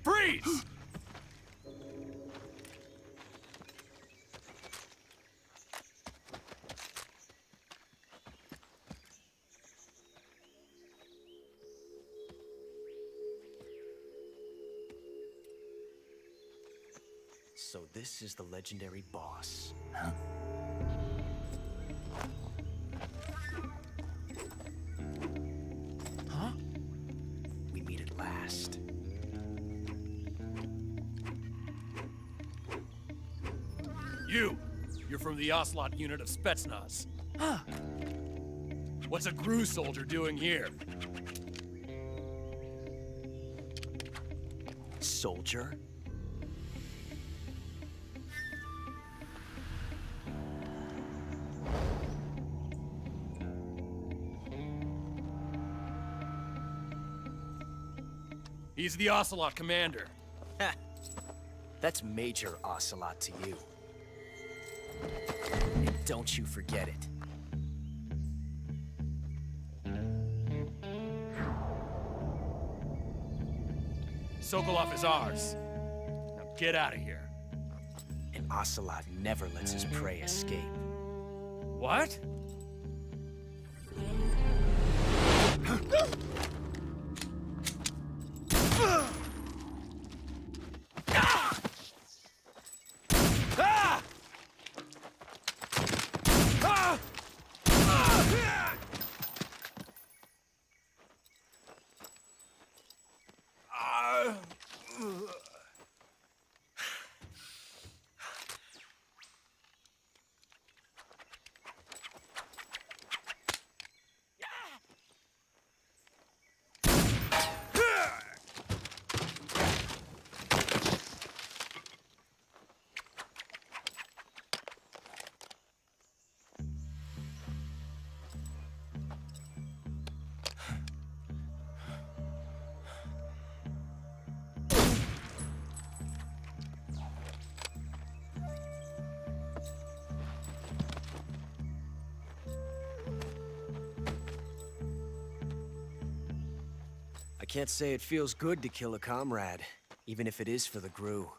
Freeze! So this is the legendary boss. Huh? Huh? We meet at last. You're from the Ocelot unit of Spetsnaz. Huh? What's a GRU soldier doing here? Soldier? He's the Ocelot commander. Ha! That's Major Ocelot to you. And don't you forget it. Sokolov is ours. Now get out of here. And Ocelot never lets his prey escape. What? I can't say it feels good to kill a comrade, even if it is for the GRU.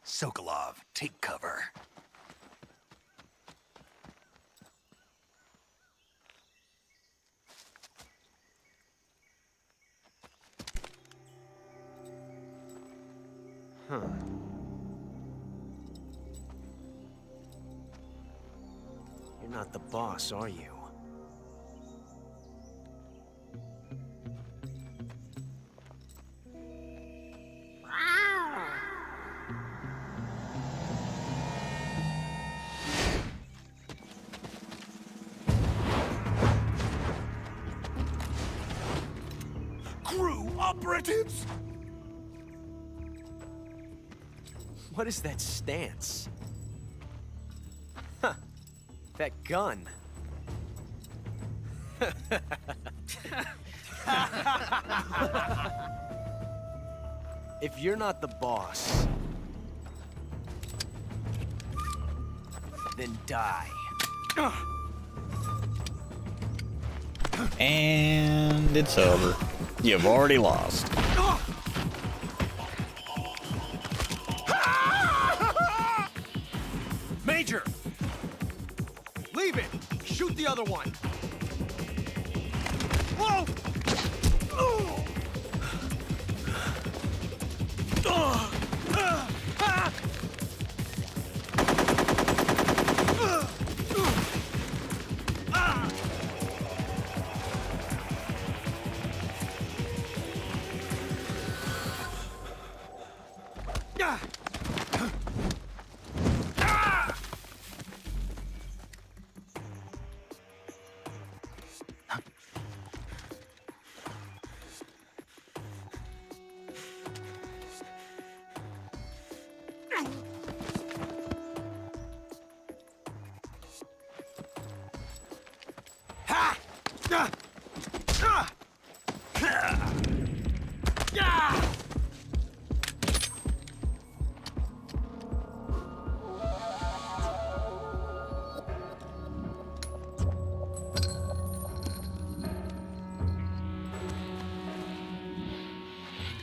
Sokolov, take cover. Huh. You're not the boss, are you? GRU operatives! What is that stance? Huh. That gun. If you're not the boss, then die. And it's over. You've already lost. Major! Leave it! Shoot the other one! Whoa!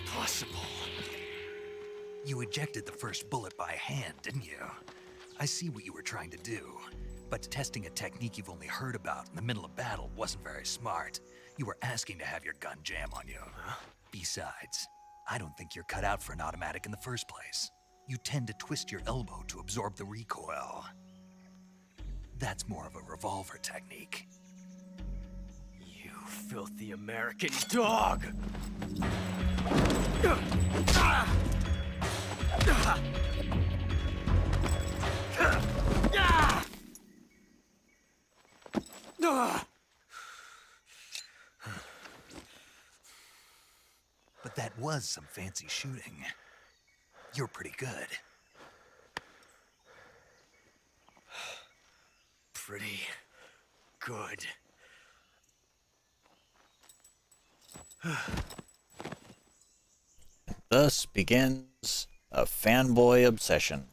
Impossible. You ejected the first bullet by hand, didn't you? I see what you were trying to do. But testing a technique you've only heard about in the middle of battle wasn't very smart. You were asking to have your gun jam on you. Besides, I don't think you're cut out for an automatic in the first place. You tend to twist your elbow to absorb the recoil. That's more of a revolver technique. You filthy American dog! But that was some fancy shooting. You're pretty good. Pretty good. Thus begins a fanboy obsession.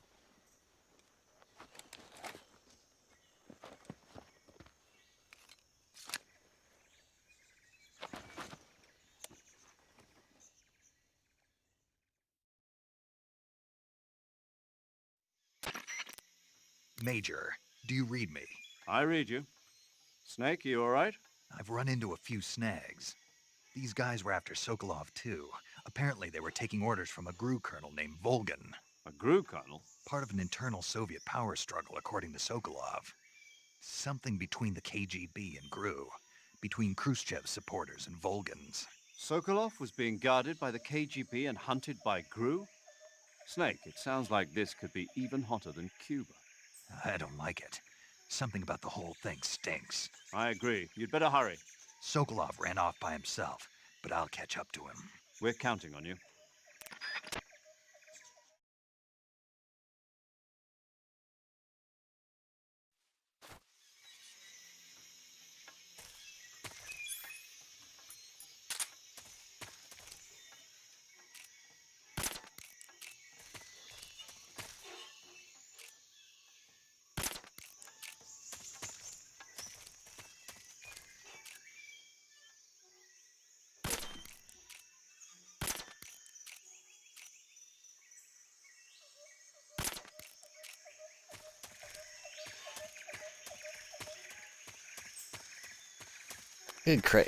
Major, do you read me? I read you. Snake, you all right? I've run into a few snags. These guys were after Sokolov too. Apparently they were taking orders from a GRU colonel named Volgan. A GRU colonel? Part of an internal Soviet power struggle, according to Sokolov. Something between the KGB and GRU. Between Khrushchev's supporters and Volgan's. Sokolov was being guarded by the KGB and hunted by GRU? Snake, it sounds like this could be even hotter than Cuba. I don't like it. Something about the whole thing stinks. I agree. You'd better hurry. Sokolov ran off by himself, but I'll catch up to him. We're counting on you.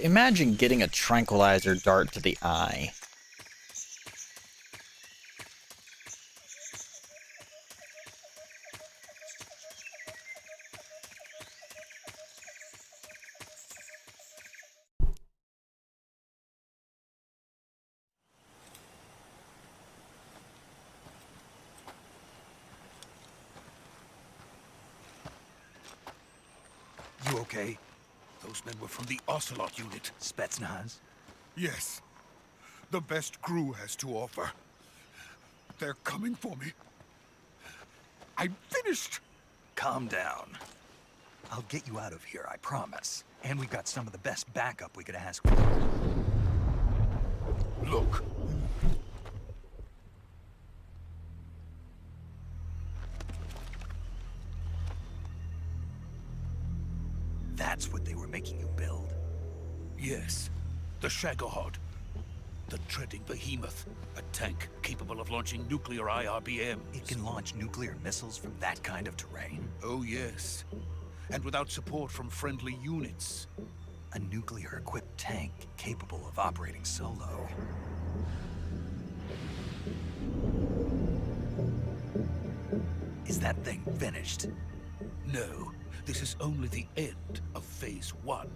Imagine getting a tranquilizer dart to the eye. You okay? Those men were from the Ocelot unit. Spetsnaz? Yes. The best GRU has to offer. They're coming for me. I'm finished! Calm down. I'll get you out of here, I promise. And we've got some of the best backup we could ask for. Look. That's what they were making you build? Yes. The Shagohod. The treading behemoth. A tank capable of launching nuclear IRBMs. It can launch nuclear missiles from that kind of terrain? Oh, yes. And without support from friendly units. A nuclear-equipped tank capable of operating solo. Is that thing finished? No. This is only the end of Phase 1.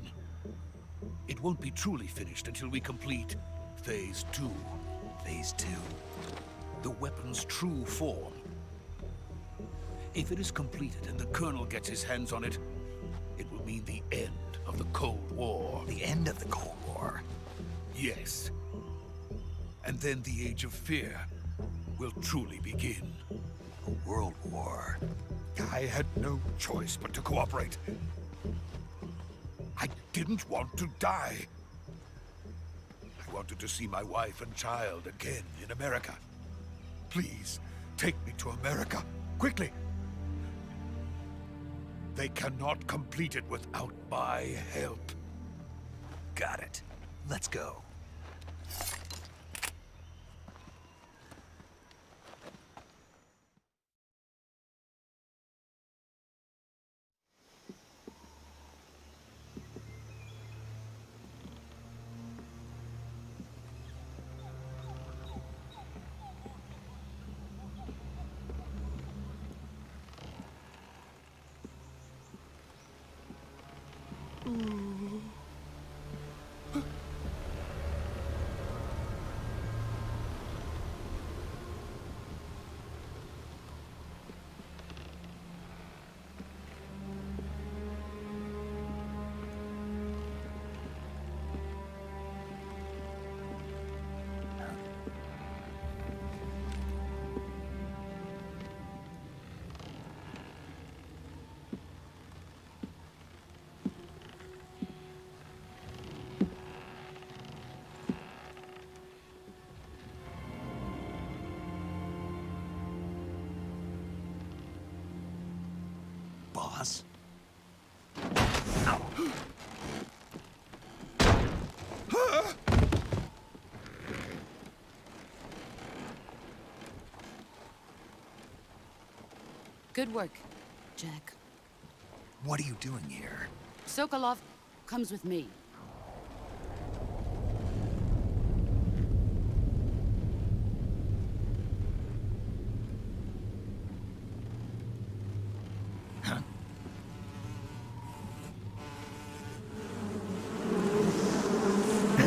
It won't be truly finished until we complete Phase 2. Phase 2? The weapon's true form. If it is completed and the Colonel gets his hands on it, it will mean the end of the Cold War. The end of the Cold War? Yes. And then the Age of Fear will truly begin. A world war. I had no choice but to cooperate. I didn't want to die. I wanted to see my wife and child again in America. Please, take me to America, quickly. They cannot complete it without my help. Got it. Let's go. Good work, Jack. What are you doing here? Sokolov comes with me.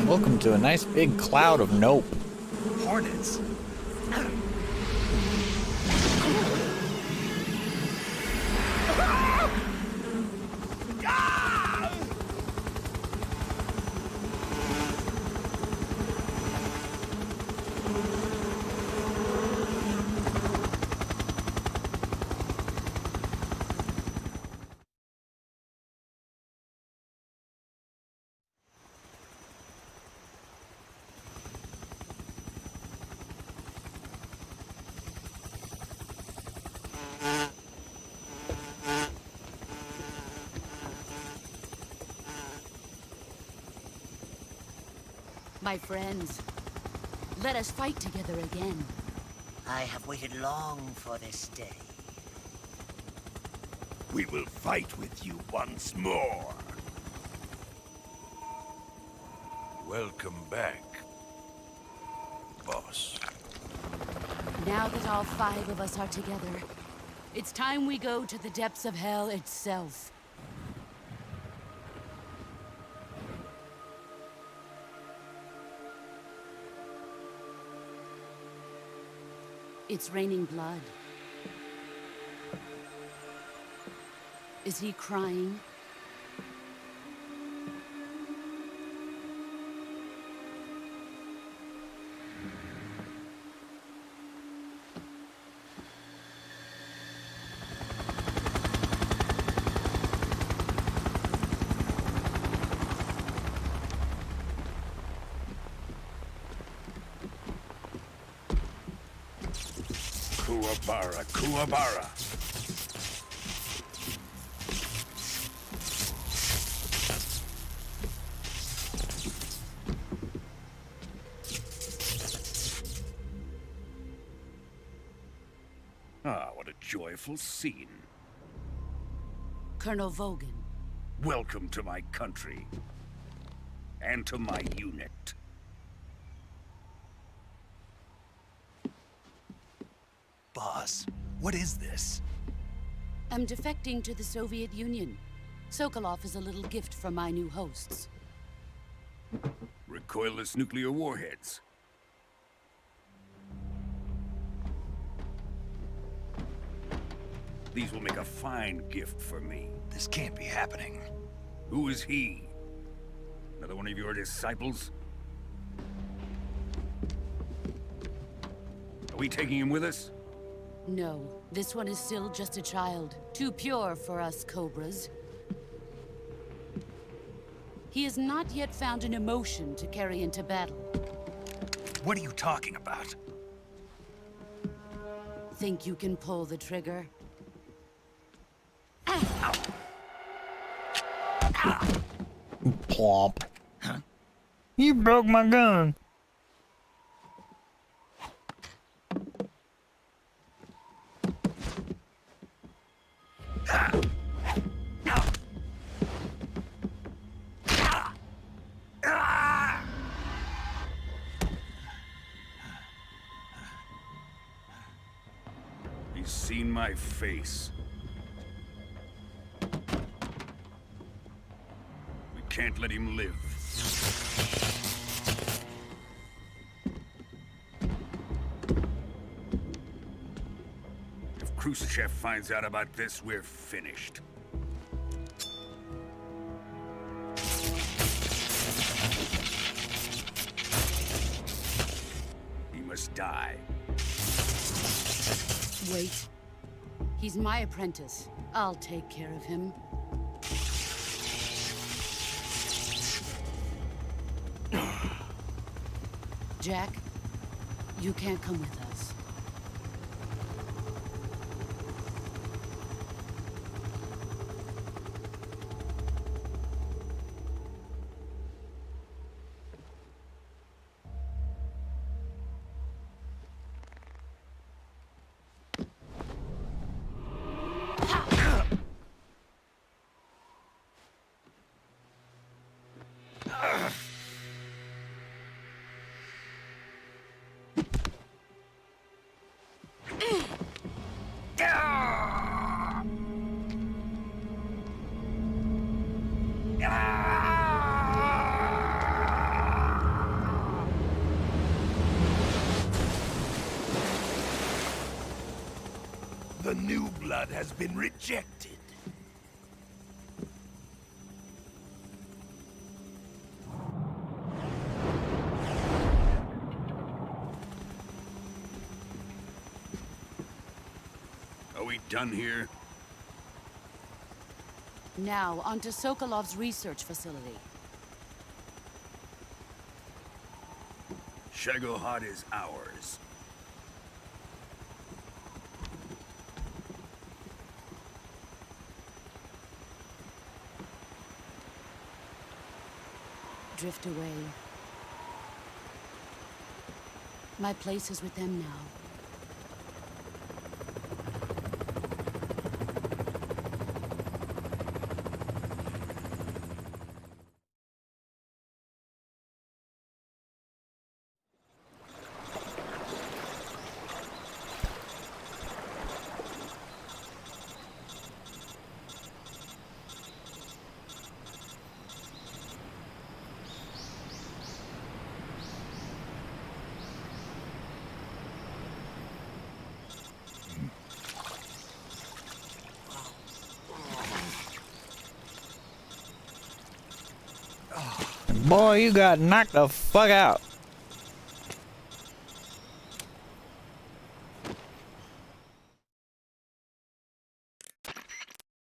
Welcome to a nice big cloud of nope. Hornets. My friends, let us fight together again. I have waited long for this day. We will fight with you once more. Welcome back, boss. Now that all 5 of us are together, it's time we go to the depths of hell itself. It's raining blood. Is he crying? Kuwabara, Kuwabara. Ah, what a joyful scene. Colonel Vogan. Welcome to my country. And to my unit. Boss, what is this? I'm defecting to the Soviet Union. Sokolov is a little gift from my new hosts. Recoilless nuclear warheads. These will make a fine gift for me. This can't be happening. Who is he? Another one of your disciples? Are we taking him with us? No, this one is still just a child. Too pure for us Cobras. He has not yet found an emotion to carry into battle. What are you talking about? Think you can pull the trigger? Plop. Huh? You broke my gun. He's seen my face. We can't let him live. If Khrushchev finds out about this, we're finished. He must die. Wait. He's my apprentice. I'll take care of him. Jack, you can't come with us. The new blood has been rejected. Are we done here? Now, onto Sokolov's research facility. Shagohod is ours. Drift away. My place is with them now. Boy, you got knocked the fuck out.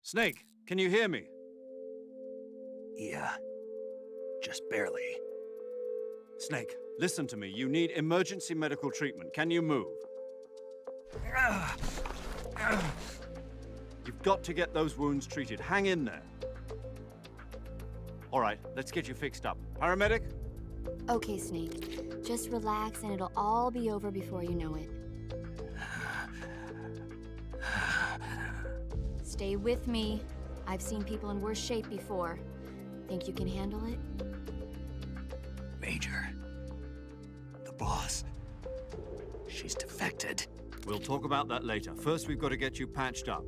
Snake, can you hear me? Yeah. Just barely. Snake, listen to me. You need emergency medical treatment. Can you move? You've got to get those wounds treated. Hang in there. All right, let's get you fixed up. Paramedic? Okay, Snake. Just relax and it'll all be over before you know it. Stay with me. I've seen people in worse shape before. Think you can handle it? Major. The boss. She's defected. We'll talk about that later. First, we've got to get you patched up.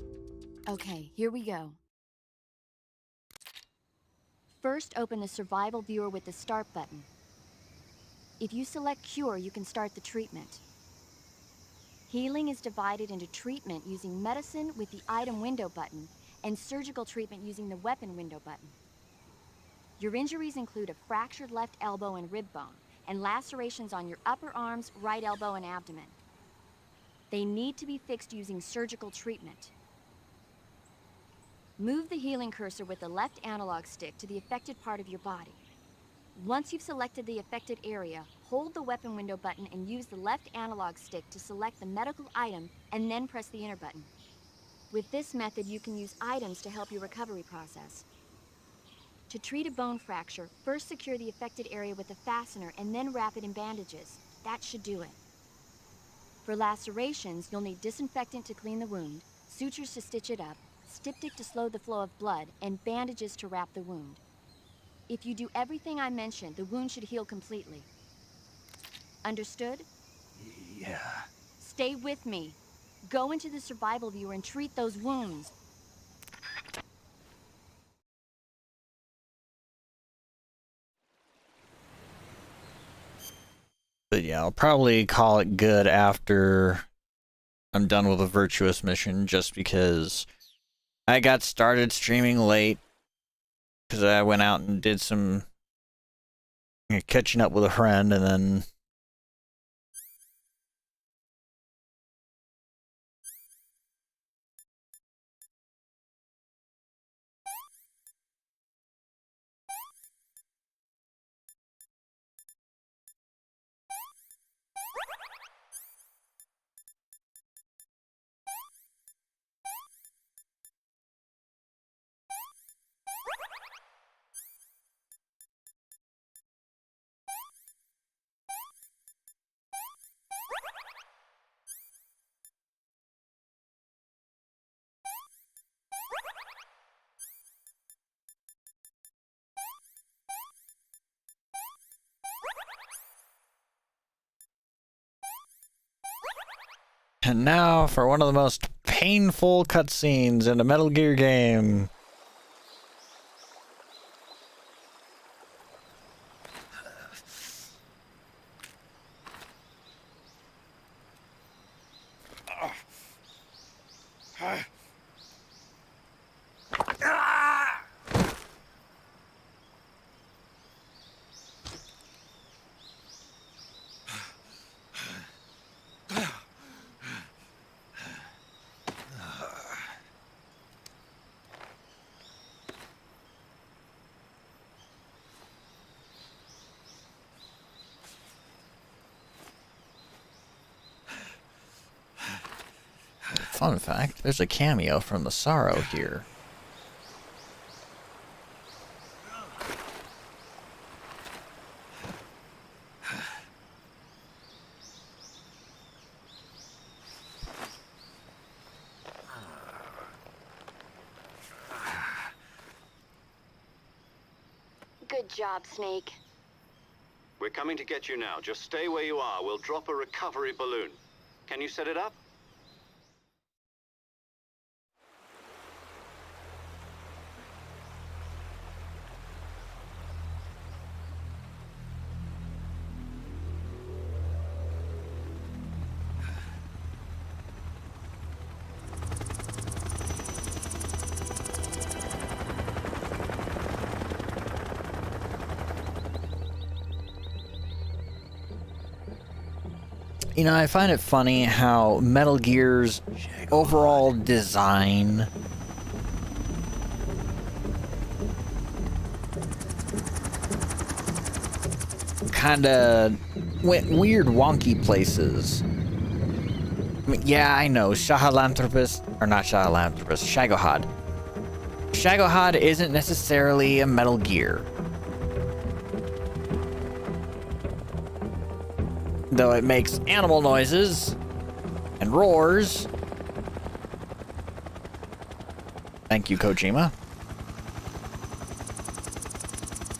Okay, here we go. First, open the survival viewer with the start button. If you select cure, you can start the treatment. Healing is divided into treatment using medicine with the item window button and surgical treatment using the weapon window button. Your injuries include a fractured left elbow and rib bone and lacerations on your upper arms, right elbow, and abdomen. They need to be fixed using surgical treatment. Move the healing cursor with the left analog stick to the affected part of your body. Once you've selected the affected area, hold the weapon window button and use the left analog stick to select the medical item and then press the enter button. With this method, you can use items to help your recovery process. To treat a bone fracture, first secure the affected area with a fastener and then wrap it in bandages. That should do it. For lacerations, you'll need disinfectant to clean the wound, sutures to stitch it up, styptic to slow the flow of blood, and bandages to wrap the wound. If you do everything I mentioned, the wound should heal completely. Understood? Yeah. Stay with me. Go into the survival viewer and treat those wounds. But yeah, I'll probably call it good after I'm done with a virtuous mission, just because I got started streaming late because I went out and did some catching up with a friend, and then and now for one of the most painful cutscenes in a Metal Gear game. fun fact, there's a cameo from the Sorrow here. Good job, Snake. We're coming to get you now. Just stay where you are. We'll drop a recovery balloon. Can you set it up? You know, I find it funny how Metal Gear's overall design kinda went weird wonky places. I mean, yeah, I know, Sahelanthropus, or not Sahelanthropus, Shagohod. Shagohod isn't necessarily a Metal Gear. Though it makes animal noises and roars. Thank you, Kojima.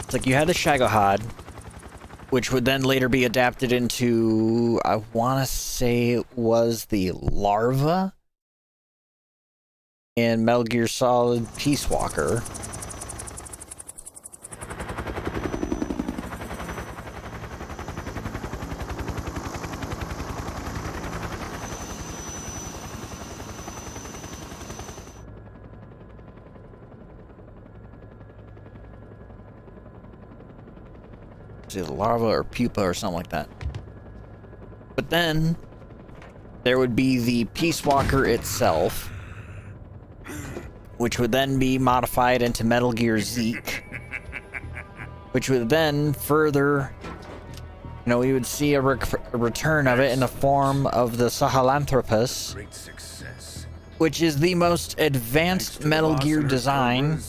It's like you had the Shagohod, which would then later be adapted into, I want to say it was the larva in Metal Gear Solid Peace Walker. The larva or pupa or something like that. But then there would be the Peace Walker itself, which would then be modified into Metal Gear Zeke, which would then further, you know, we would see a return of it in the form of the Sahelanthropus, Great success. which is the most advanced Metal Gear design.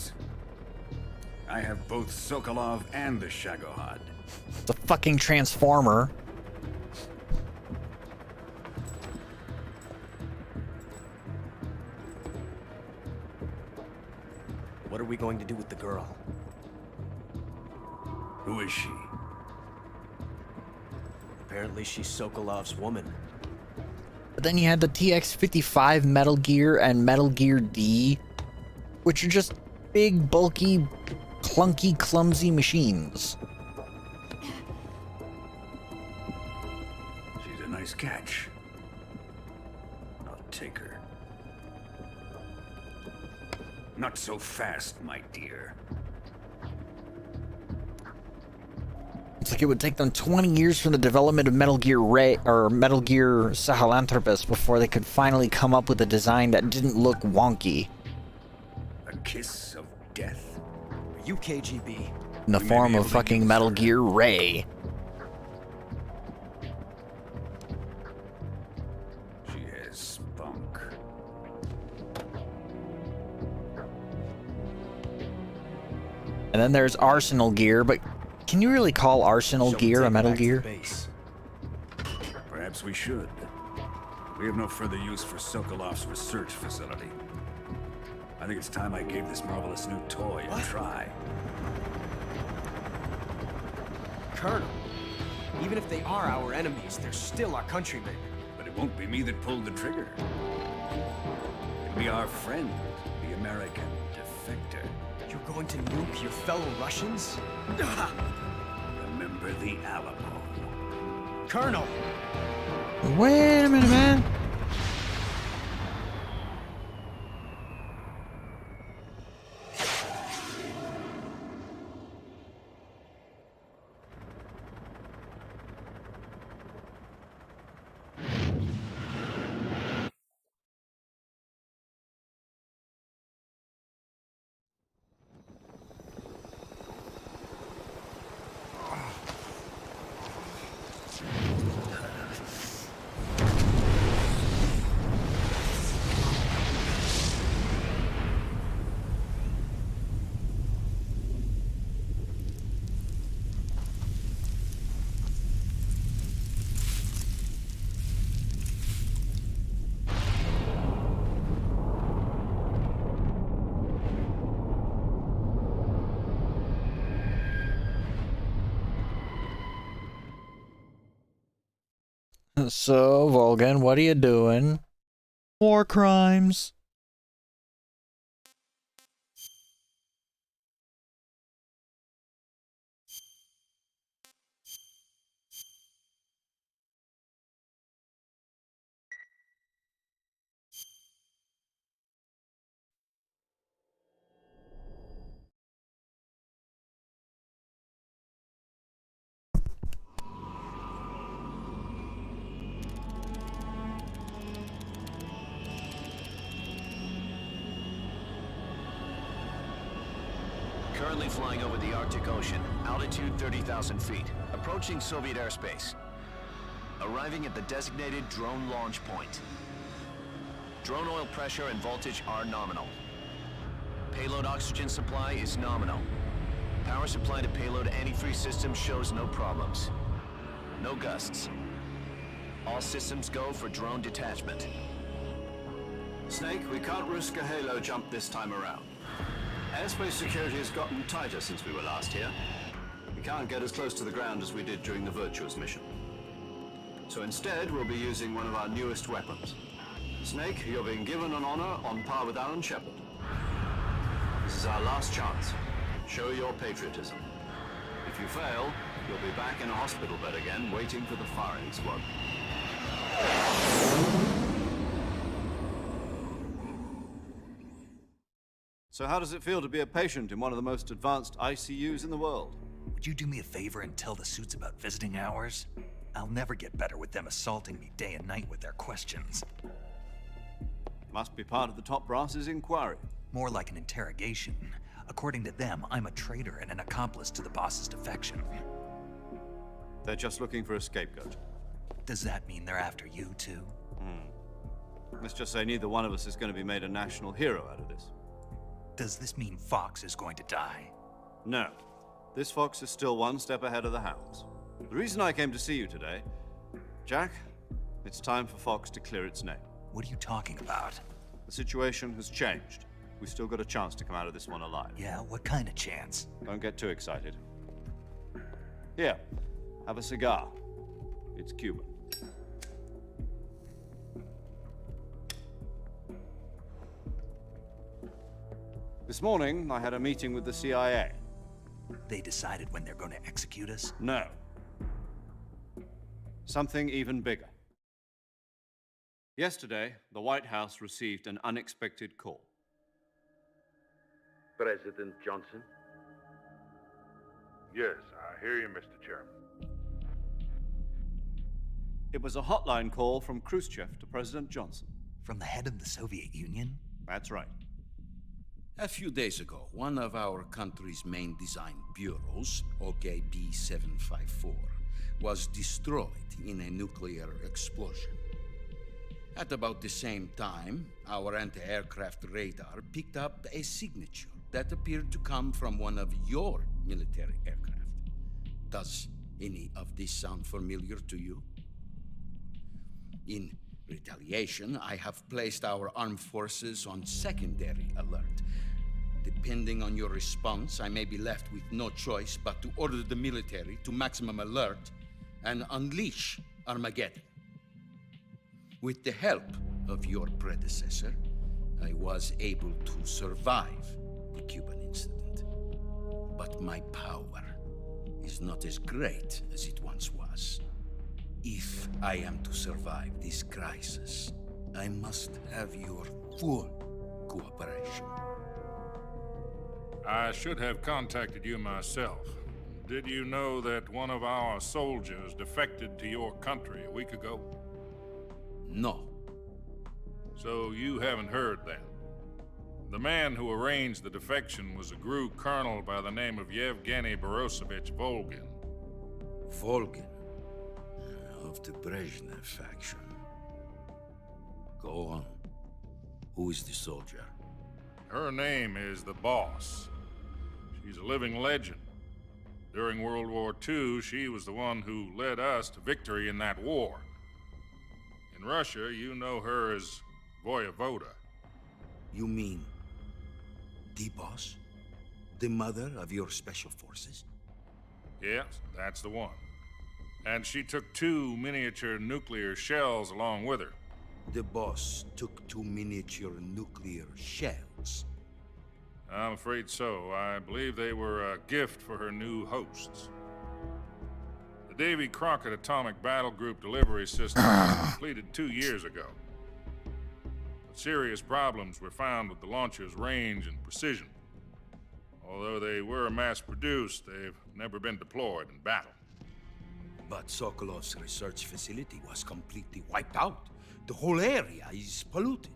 I have both Sokolov and the Shagohod. It's a fucking transformer. What are we going to do with the girl? Who is she? Apparently she's Sokolov's woman. But then you had the TX-55 Metal Gear and Metal Gear D, which are just big, bulky, clunky, clumsy machines. She's a nice catch. I'll take her. Not so fast, my dear. It's like it would take them 20 years from the development of Metal Gear Ray or Metal Gear Sahelanthropus before they could finally come up with a design that didn't look wonky. A kiss of death? Are you KGB? In the form of fucking Metal Gear Ray. She has spunk. And then there's Arsenal Gear, but can you really call Arsenal Gear a Metal Gear? Perhaps we should. We have no further use for Sokolov's research facility. I think it's time I gave this marvelous new toy a try. Colonel, even if they are our enemies, they're still our countrymen. But it won't be me that pulled the trigger. It'll be our friend, the American defector. You're going to nuke your fellow Russians? Remember the Alamo. Colonel! Wait a minute, man. So, Volgan, what are you doing? War crimes. Currently flying over the Arctic Ocean, altitude 30,000 feet, approaching Soviet airspace. Arriving at the designated drone launch point. Drone oil pressure and voltage are nominal. Payload oxygen supply is nominal. Power supply to payload antifreeze system shows no problems. No gusts. All systems go for drone detachment. Snake, we can't risk a halo jump this time around. Airspace security has gotten tighter since we were last here. We can't get as close to the ground as we did during the Virtuous mission. So instead, we'll be using one of our newest weapons. Snake, you're being given an honor on par with Alan Shepard. This is our last chance. Show your patriotism. If you fail, you'll be back in a hospital bed again, waiting for the firing squad. So how does it feel to be a patient in one of the most advanced ICUs in the world? Would you do me a favor and tell the suits about visiting hours? I'll never get better with them assaulting me day and night with their questions. Must be part of the top brass's inquiry. More like an interrogation. According to them, I'm a traitor and an accomplice to the boss's defection. They're just looking for a scapegoat. Does that mean they're after you, too? Let's just say neither one of us is going to be made a national hero out of this. Does this mean Fox is going to die? No. This fox is still one step ahead of the hounds. The reason I came to see you today, Jack, it's time for Fox to clear its name. What are you talking about? The situation has changed. We've still got a chance to come out of this one alive. Yeah, what kind of chance? Don't get too excited. Here, have a cigar. It's Cuban. This morning, I had a meeting with the CIA. They decided when they're going to execute us? No. Something even bigger. Yesterday, the White House received an unexpected call. President Johnson? Yes, I hear you, Mr. Chairman. It was a hotline call from Khrushchev to President Johnson. From the head of the Soviet Union? That's right. A few days ago, one of our country's main design bureaus, OKB 754, was destroyed in a nuclear explosion. At about the same time, our anti-aircraft radar picked up a signature that appeared to come from one of your military aircraft. Does any of this sound familiar to you? In retaliation, I have placed our armed forces on secondary alert. Depending on your response, I may be left with no choice but to order the military to maximum alert and unleash Armageddon. With the help of your predecessor, I was able to survive the Cuban incident. But my power is not as great as it once was. If I am to survive this crisis, I must have your full cooperation. I should have contacted you myself. Did you know that one of our soldiers defected to your country a week ago? No. So you haven't heard then? The man who arranged the defection was a GRU colonel by the name of Yevgeny Borosovich Volgin. Volgin? Of the Brezhnev faction. Go on. Who is the soldier? Her name is the Boss. She's a living legend. During World War II, she was the one who led us to victory in that war. In Russia, you know her as Voyevoda. You mean the Boss? The mother of your special forces? Yes, that's the one. And she took 2 miniature nuclear shells along with her. The boss took 2 miniature nuclear shells. I'm afraid so. I believe they were a gift for her new hosts. The Davy Crockett Atomic Battle Group delivery system was completed 2 years ago. But serious problems were found with the launcher's range and precision. Although they were mass-produced, they've never been deployed in battle. But Sokolov's research facility was completely wiped out. The whole area is polluted.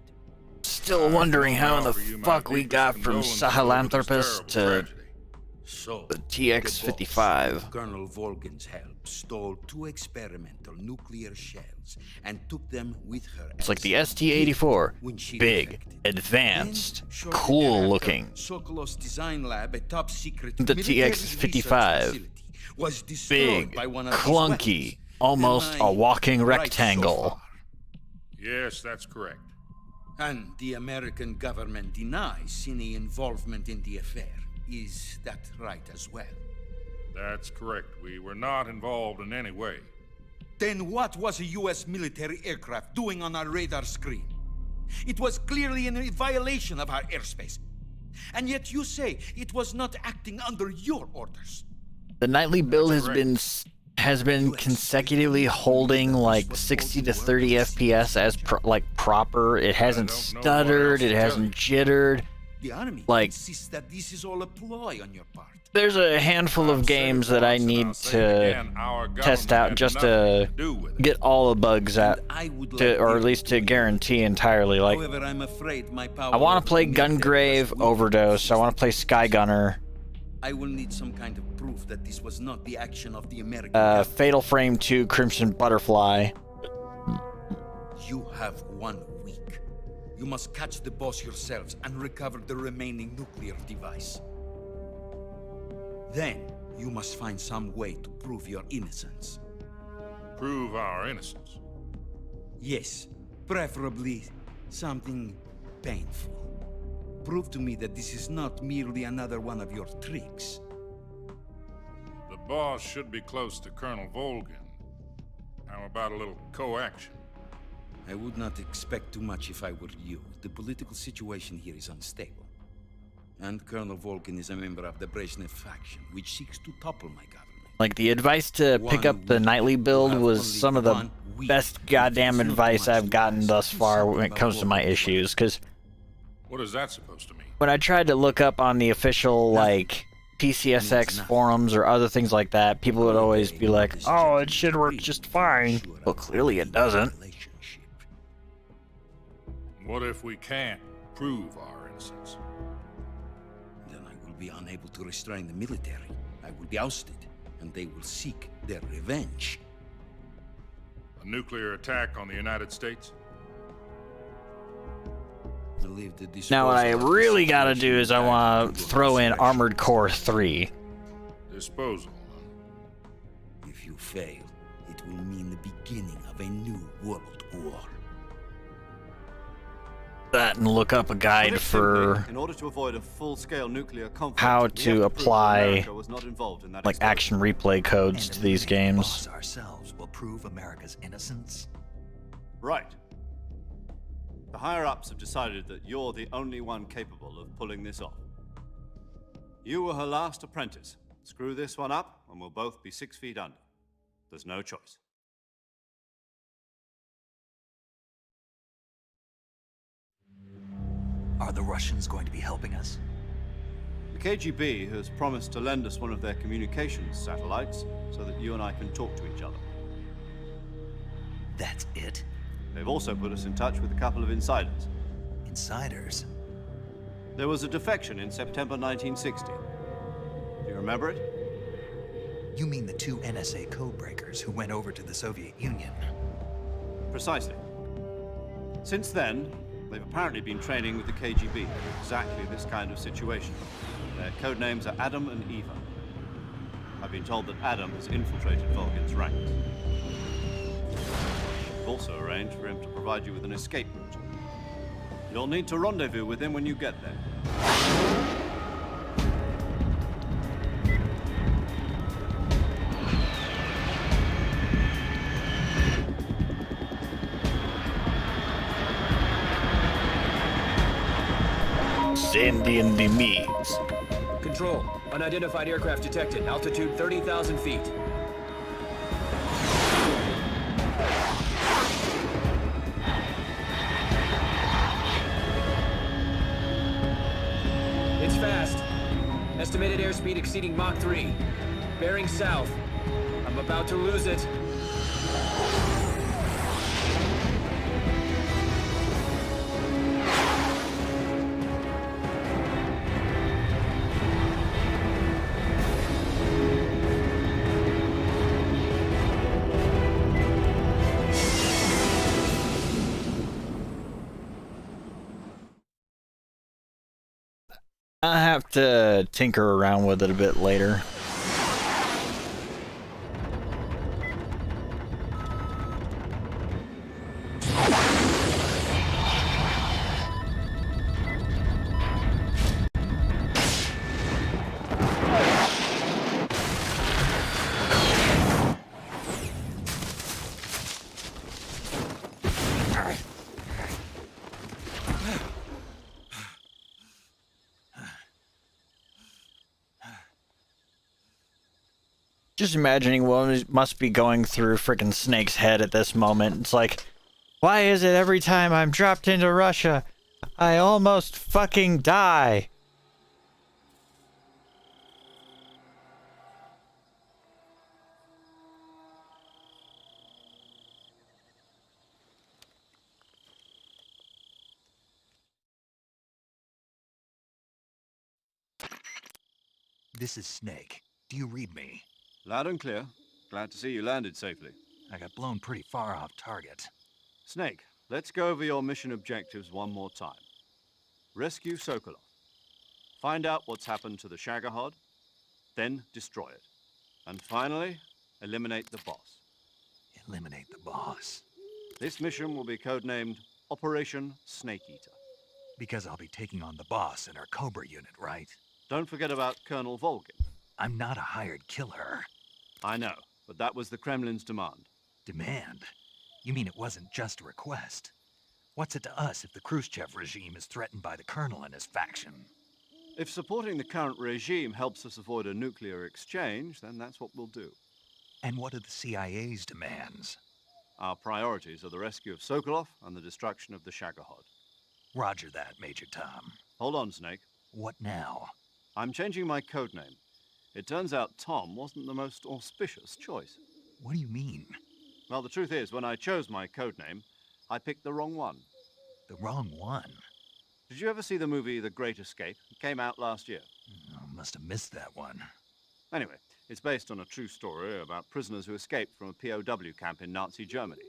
Still wondering how in the fuck we got from Sahelanthropus to So, the TX-55. Colonel Volgin's help stole 2 experimental nuclear shells and took them with her. It's like the ST-84. Big, advanced, cool looking. Sokolov's design lab, a top secret The TX-55. was destroyed Big, by one of these clunky, weapons. almost Am I a walking right so rectangle. far? Yes, that's correct. And the American government denies any involvement in the affair. Is that right as well? That's correct. We were not involved in any way. Then what was a U.S. military aircraft doing on our radar screen? It was clearly in violation of our airspace. And yet you say it was not acting under your orders. The nightly build has been consecutively holding like 60 to 30 FPS as proper. It hasn't stuttered. It hasn't jittered. The enemy Like, insists that this is all a ploy on your part. there's a handful of games that I need to test out just to get all the bugs out, or at least to guarantee entirely. Like, However, I'm afraid my power I want to play of military Gungrave Overdose. I want to play Sky Gunner. I will need some kind of proof that this was not the action of the American Fatal Frame 2 Crimson Butterfly. You have 1 week. You must catch the boss yourselves and recover the remaining nuclear device. Then, you must find some way to prove your innocence. Prove our innocence? Yes, preferably something painful. Prove to me that this is not merely another one of your tricks. The boss should be close to Colonel Volgin. How about a little co-action? I would not expect too much if I were you. The political situation here is unstable. And Colonel Volgin is a member of the Brezhnev faction, which seeks to topple my government. Like, the advice to pick up the nightly build was some of the best goddamn advice I've gotten thus far when it comes to my issues, because What is that supposed to mean? when I tried to look up on the official, like, PCSX forums or other things like that, people would always be like, oh, it should work just fine. Well, clearly it doesn't. What if we can't prove our innocence? Then I will be unable to restrain the military. I will be ousted, and they will seek their revenge. A nuclear attack on the United States? Now what I really gotta do is I want to throw in Armored Core 3. Disposal. If you fail, it will mean the beginning of a new world war. That and look up a guide for in order to avoid a full-scale nuclear conflict, how to apply America was not involved in that like action replay codes to these games. Ourselves will prove America's innocence. Right. The higher-ups have decided that you're the only one capable of pulling this off. You were her last apprentice. Screw this one up, and we'll both be 6 feet under. There's no choice. Are the Russians going to be helping us? The KGB has promised to lend us one of their communications satellites so that you and I can talk to each other. That's it? They've also put us in touch with a couple of insiders. Insiders? There was a defection in September 1960. Do you remember it? You mean the 2 NSA codebreakers who went over to the Soviet Union? Precisely. Since then, they've apparently been training with the KGB for exactly this kind of situation. Their code names are Adam and Eva. I've been told that Adam has infiltrated Volgin's ranks. We've also arranged for him to provide you with an escape route. You'll need to rendezvous with him when you get there. send in the mix. Control. Unidentified aircraft detected. Altitude 30,000 feet. It's fast. Estimated airspeed exceeding Mach 3. Bearing south. I'm about to lose it. I have to tinker around with it a bit later. Just imagining what must be going through frickin' Snake's head at this moment. It's like, why is it every time I'm dropped into Russia, I almost fucking die? This is Snake. Do you read me? Loud and clear. Glad to see you landed safely. I got blown pretty far off target. Snake, let's go over your mission objectives one more time. Rescue Sokolov. Find out what's happened to the Shagohod, then destroy it. And finally, eliminate the boss. Eliminate the boss. This mission will be codenamed Operation Snake Eater. Because I'll be taking on the boss in our Cobra unit, right? Don't forget about Colonel Volgin. I'm not a hired killer. I know, but that was the Kremlin's demand. Demand? You mean it wasn't just a request? What's it to us if the Khrushchev regime is threatened by the Colonel and his faction? If supporting the current regime helps us avoid a nuclear exchange, then that's what we'll do. And what are the CIA's demands? Our priorities are the rescue of Sokolov and the destruction of the Shagohod. Roger that, Major Tom. Hold on, Snake. What now? I'm changing my codename. It turns out Tom wasn't the most auspicious choice. What do you mean? Well, the truth is, when I chose my codename, I picked the wrong one. The wrong one? Did you ever see the movie The Great Escape? It came out last year. Oh, must have missed that one. Anyway, it's based on a true story about prisoners who escaped from a POW camp in Nazi Germany.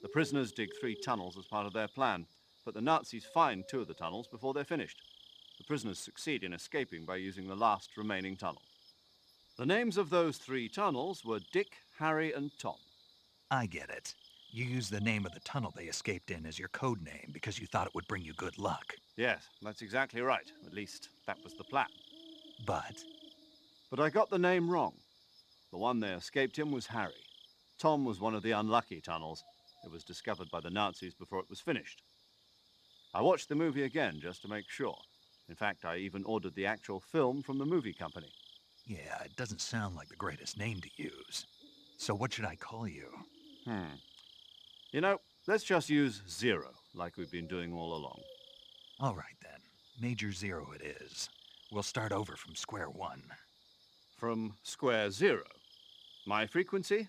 The prisoners dig 3 tunnels as part of their plan, but the Nazis find 2 of the tunnels before they're finished. The prisoners succeed in escaping by using the last remaining tunnel. The names of those 3 tunnels were Dick, Harry, and Tom. I get it. You used the name of the tunnel they escaped in as your code name because you thought it would bring you good luck. Yes, that's exactly right. At least, that was the plan. But I got the name wrong. The one they escaped in was Harry. Tom was one of the unlucky tunnels. It was discovered by the Nazis before it was finished. I watched the movie again just to make sure. In fact, I even ordered the actual film from the movie company. yeah, it doesn't sound like the greatest name to use. So what should I call you? You know, let's just use Zero, like we've been doing all along. All right, then. Major Zero it is. We'll start over from square one. From square 0. My frequency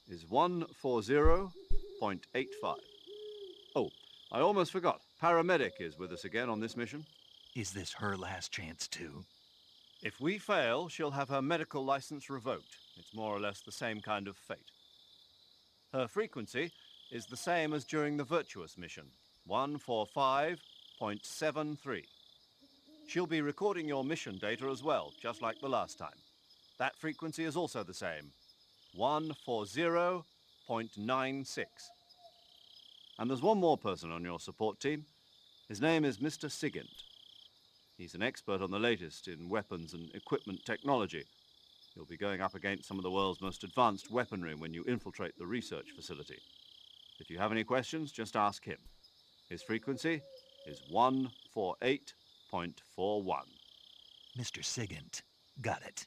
is 140.85. Oh, I almost forgot. Paramedic is with us again on this mission. Is this her last chance, too? If we fail, she'll have her medical license revoked. It's more or less the same kind of fate. Her frequency is the same as during the Virtuous mission, 145.73. She'll be recording your mission data as well, just like the last time. That frequency is also the same, 140.96. And there's one more person on your support team. His name is Mr. Sigint. He's an expert on the latest in weapons and equipment technology. You'll be going up against some of the world's most advanced weaponry when you infiltrate the research facility. If you have any questions, just ask him. His frequency is 148.9. 0.41. Mr. Sigint, got it.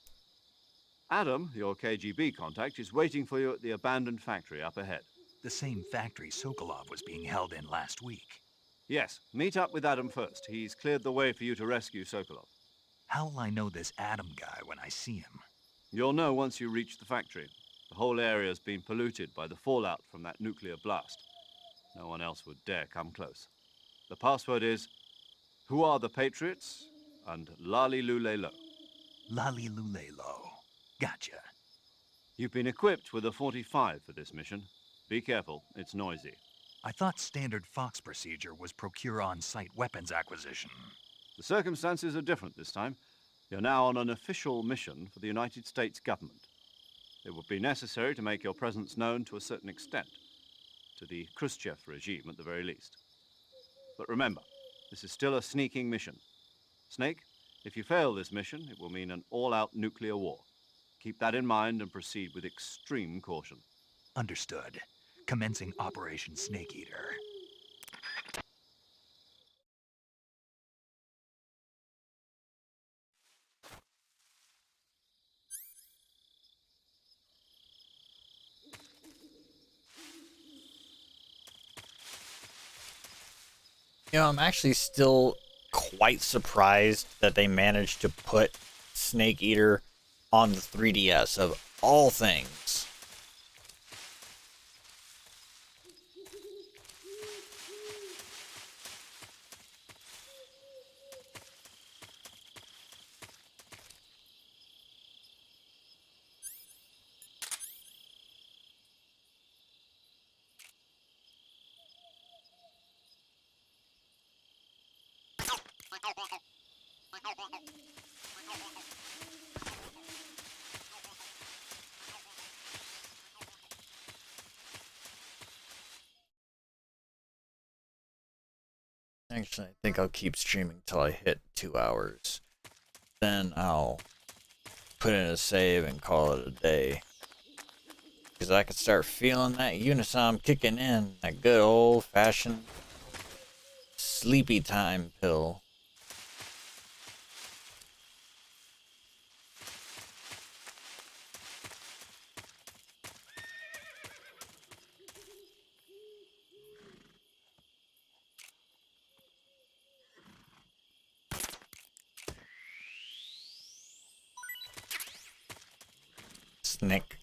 Adam, your KGB contact, is waiting for you at the abandoned factory up ahead. The same factory Sokolov was being held in last week. Yes, meet up with Adam first. He's cleared the way for you to rescue Sokolov. How will I know this Adam guy when I see him? You'll know once you reach the factory. The whole area's been polluted by the fallout from that nuclear blast. No one else would dare come close. The password is, "Who are the Patriots?" and Lali Lule Lo. Lali Lule Lo. Gotcha. You've been equipped with a 45 for this mission. Be careful, it's noisy. I thought standard Fox procedure was procure on-site weapons acquisition. The circumstances are different this time. You're now on an official mission for the United States government. It would be necessary to make your presence known to a certain extent, to the Khrushchev regime at the very least. But remember, this is still a sneaking mission. Snake, if you fail this mission, it will mean an all-out nuclear war. Keep that in mind and proceed with extreme caution. Understood. Commencing Operation Snake Eater. You know, I'm actually still quite surprised that they managed to put Snake Eater on the 3DS of all things. Actually, I think I'll keep streaming till I hit 2 hours. Then I'll put in a save and call it a day. Because I can start feeling that Unisom kicking in. That good old-fashioned sleepy time pill. Snake.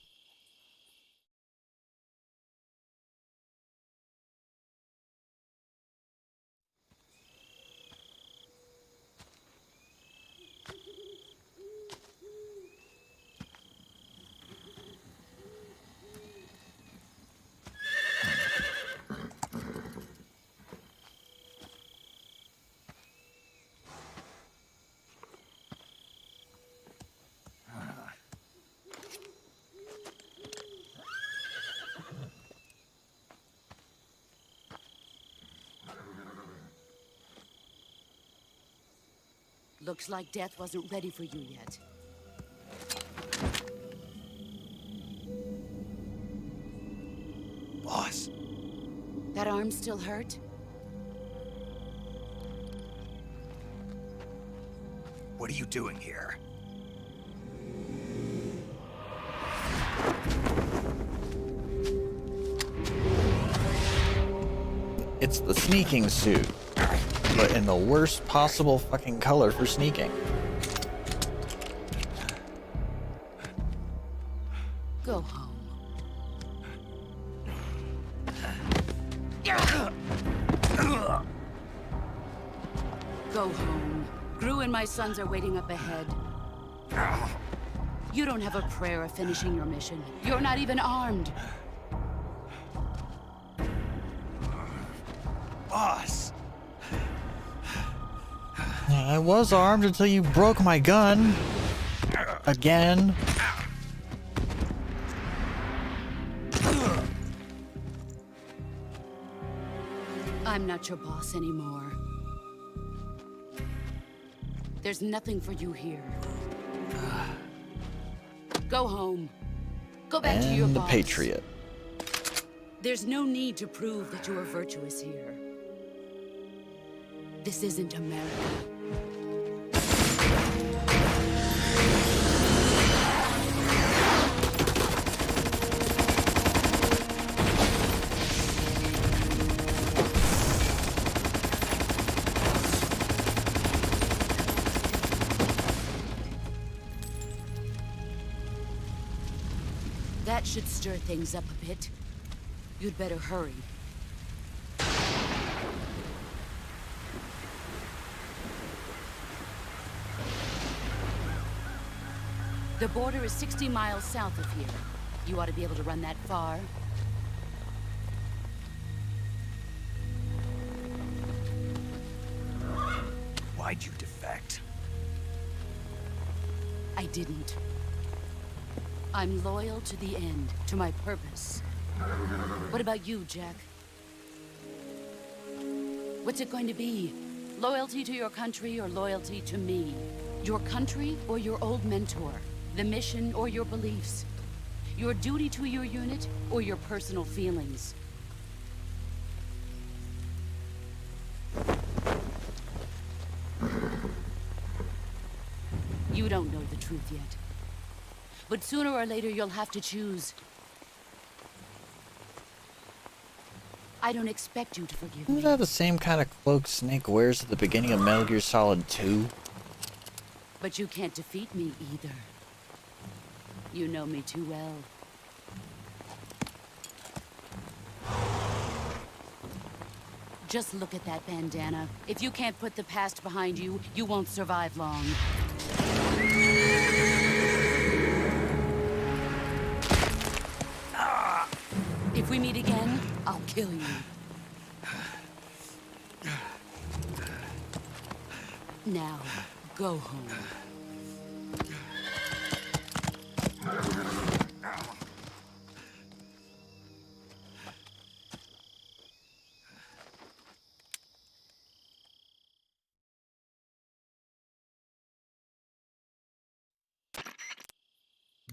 Looks like death wasn't ready for you yet. Boss. That arm still hurt? What are you doing here? It's the sneaking suit, but in the worst possible fucking color for sneaking. Go home. Go home. Gru and my sons are waiting up ahead. You don't have a prayer of finishing your mission. You're not even armed. Boss! I was armed until you broke my gun. Again. I'm not your boss anymore. There's nothing for you here. Go home. Go back to your And the boss. Patriot. There's no need to prove that you are virtuous here. This isn't America. That should stir things up a bit. You'd better hurry. The border is 60 miles south of here. You ought to be able to run that far. Why'd you defect? I didn't. I'm loyal to the end, to my purpose. What about you, Jack? What's it going to be? Loyalty to your country or loyalty to me? Your country or your old mentor? The mission or your beliefs? Your duty to your unit or your personal feelings? You don't know the truth yet. But sooner or later, you'll have to choose. I don't expect you to forgive me. Isn't that the same kind of cloak Snake wears at the beginning of Metal Gear Solid 2? But you can't defeat me either. You know me too well. Just look at that bandana. If you can't put the past behind you, you won't survive long. If we meet again, I'll kill you. Now, go home.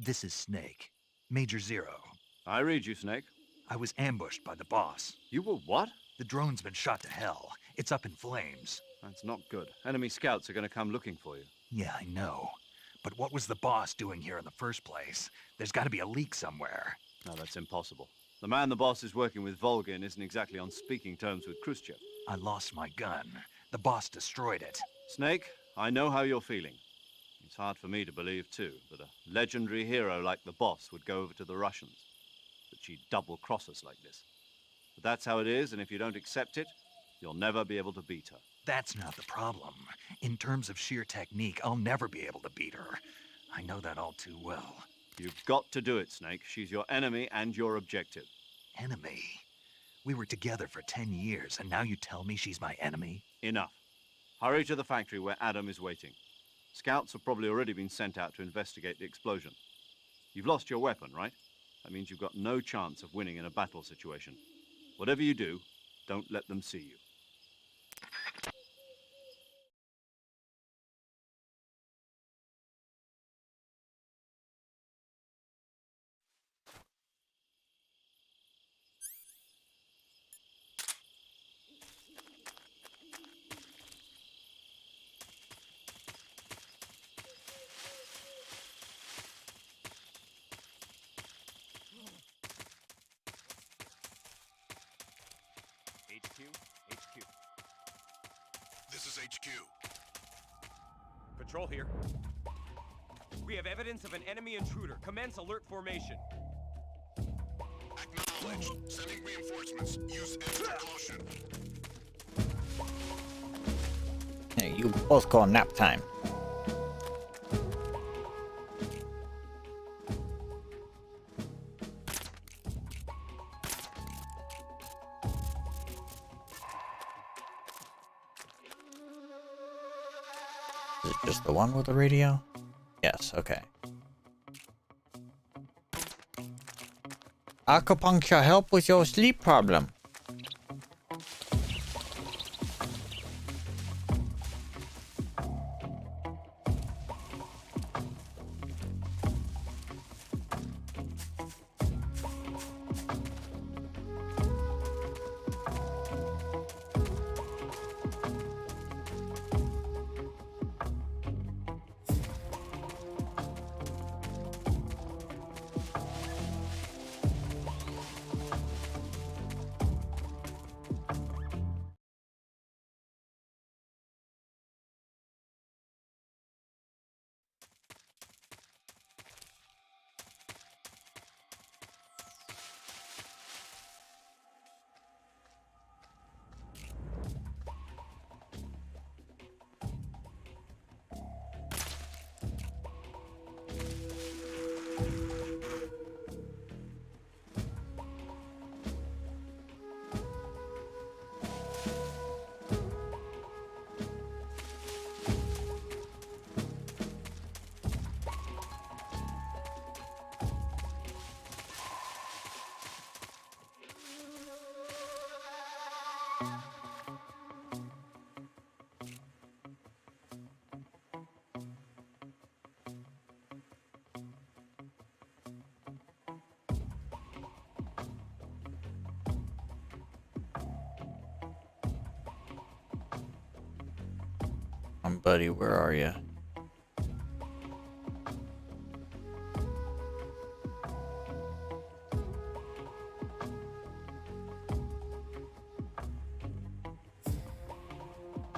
This is Snake. Major Zero. I read you, Snake. I was ambushed by the boss. You were what? The drone's been shot to hell. It's up in flames. That's not good. Enemy scouts are going to come looking for you. Yeah, I know. But what was the boss doing here in the first place? There's got to be a leak somewhere. No, that's impossible. The man the boss is working with, Volgin, isn't exactly on speaking terms with Khrushchev. I lost my gun. The boss destroyed it. Snake, I know how you're feeling. It's hard for me to believe, too, that a legendary hero like the boss would go over to the Russians. That she'd double-cross us like this. But that's how it is, and if you don't accept it, you'll never be able to beat her. That's not the problem. In terms of sheer technique, I'll never be able to beat her. I know that all too well. You've got to do it, Snake. She's your enemy and your objective. Enemy? We were together for 10 years, and now you tell me she's my enemy? Enough. Hurry to the factory where Adam is waiting. Scouts have probably already been sent out to investigate the explosion. You've lost your weapon, right? That means you've got no chance of winning in a battle situation. Whatever you do, don't let them see you. HQ. This is HQ. Patrol here. We have evidence of an enemy intruder. Commence alert formation. Acknowledged. Sending reinforcements. Use extra caution. Hey, you both call nap time. Is it just the one with the radio? Yes, okay. Acupuncture help with your sleep problem. on, buddy. Where are you?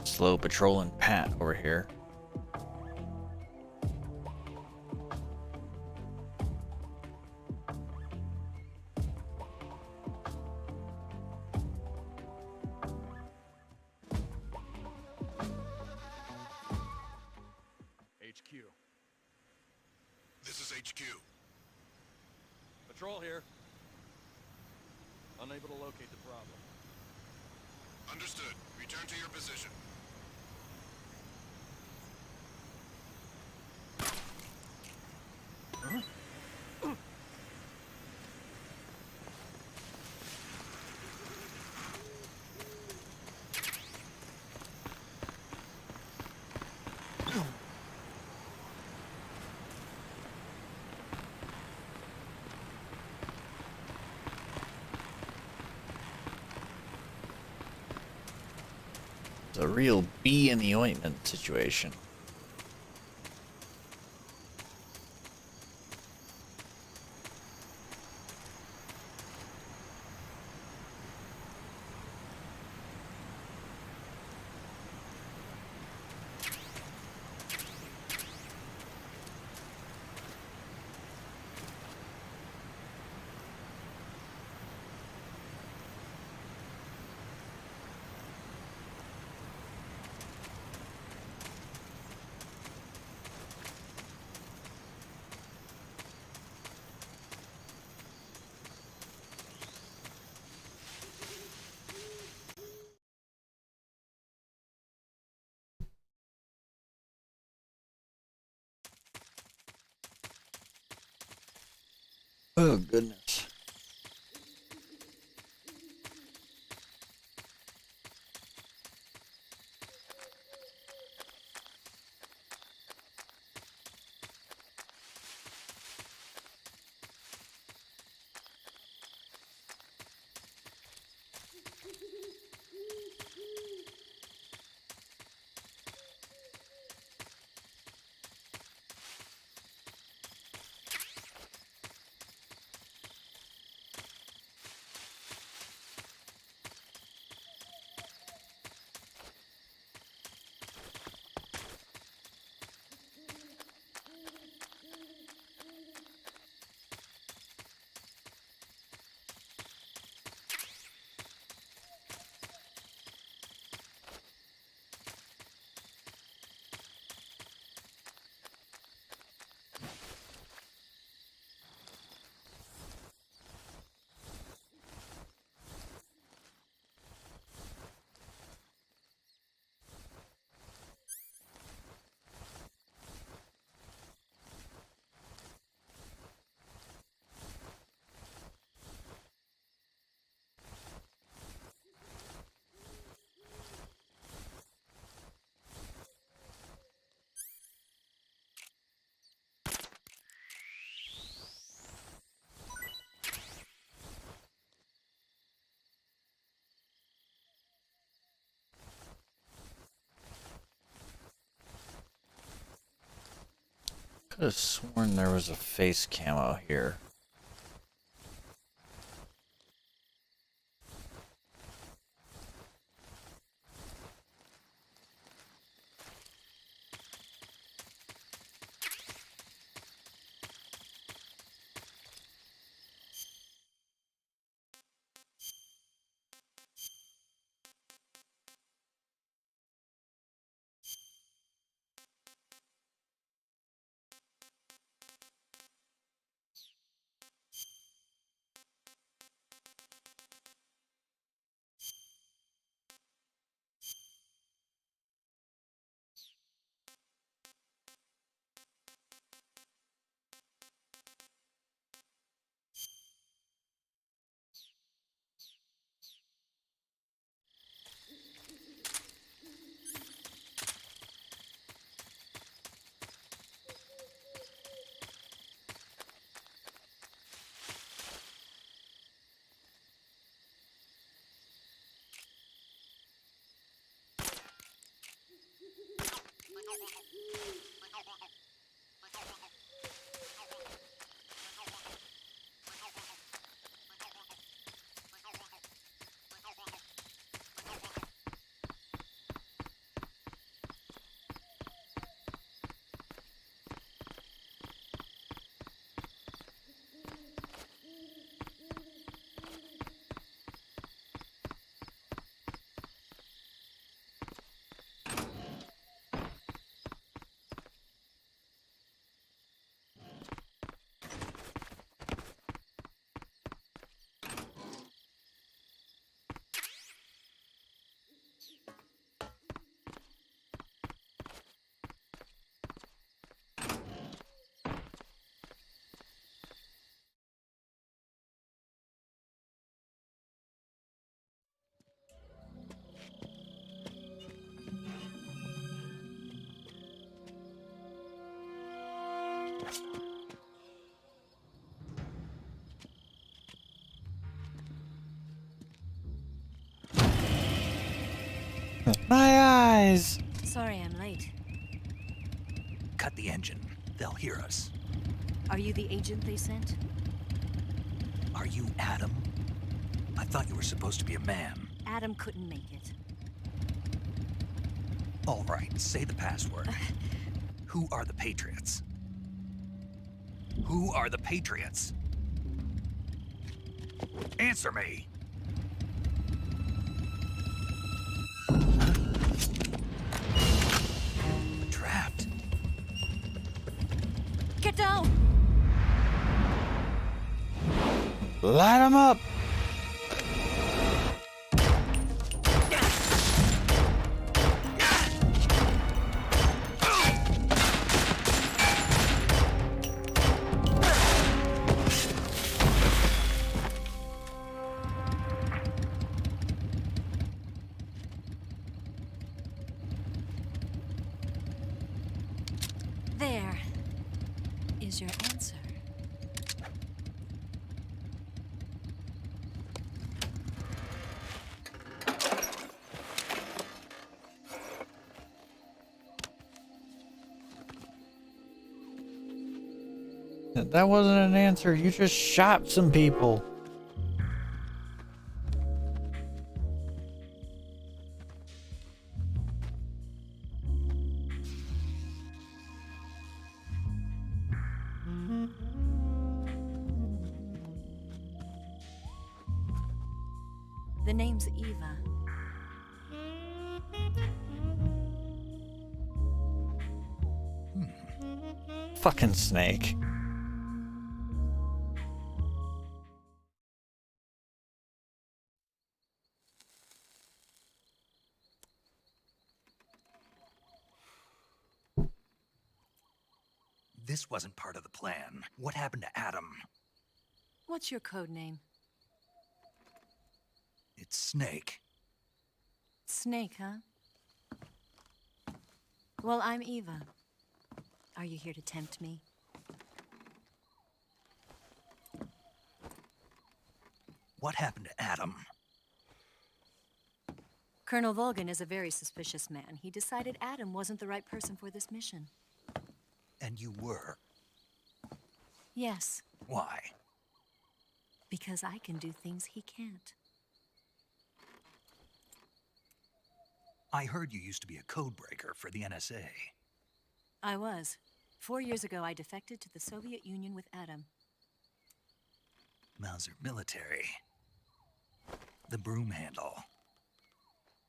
Slow patrolling Pat over here. HQ. This is HQ. Patrol here. Unable to locate the problem. Understood. Return to your position. It's a real bee in the ointment situation. Oh, goodness. Could have sworn there was a face camo here. My eyes! Sorry I'm late. Cut the engine. They'll hear us. Are you the agent they sent? Are you Adam? I thought you were supposed to be a man. Adam couldn't make it. All right, say the password. Who are the Patriots? Who are the Patriots? Answer me! Trapped. Get down! Light them up! There is your answer. That wasn't an answer. You just shot some people. The name's Eva. Fucking snake. This wasn't part of the plan. What happened to Adam? What's your code name? It's Snake. Snake, huh? Well, I'm Eva. Are you here to tempt me? What happened to Adam? Colonel Volgan is a very suspicious man. He decided Adam wasn't the right person for this mission. And you were. Yes, Why? because I can do things he can't. I heard you used to be a codebreaker for the NSA. I was. 4 years ago, I defected to the Soviet Union with Adam. Mauser military. The broom handle.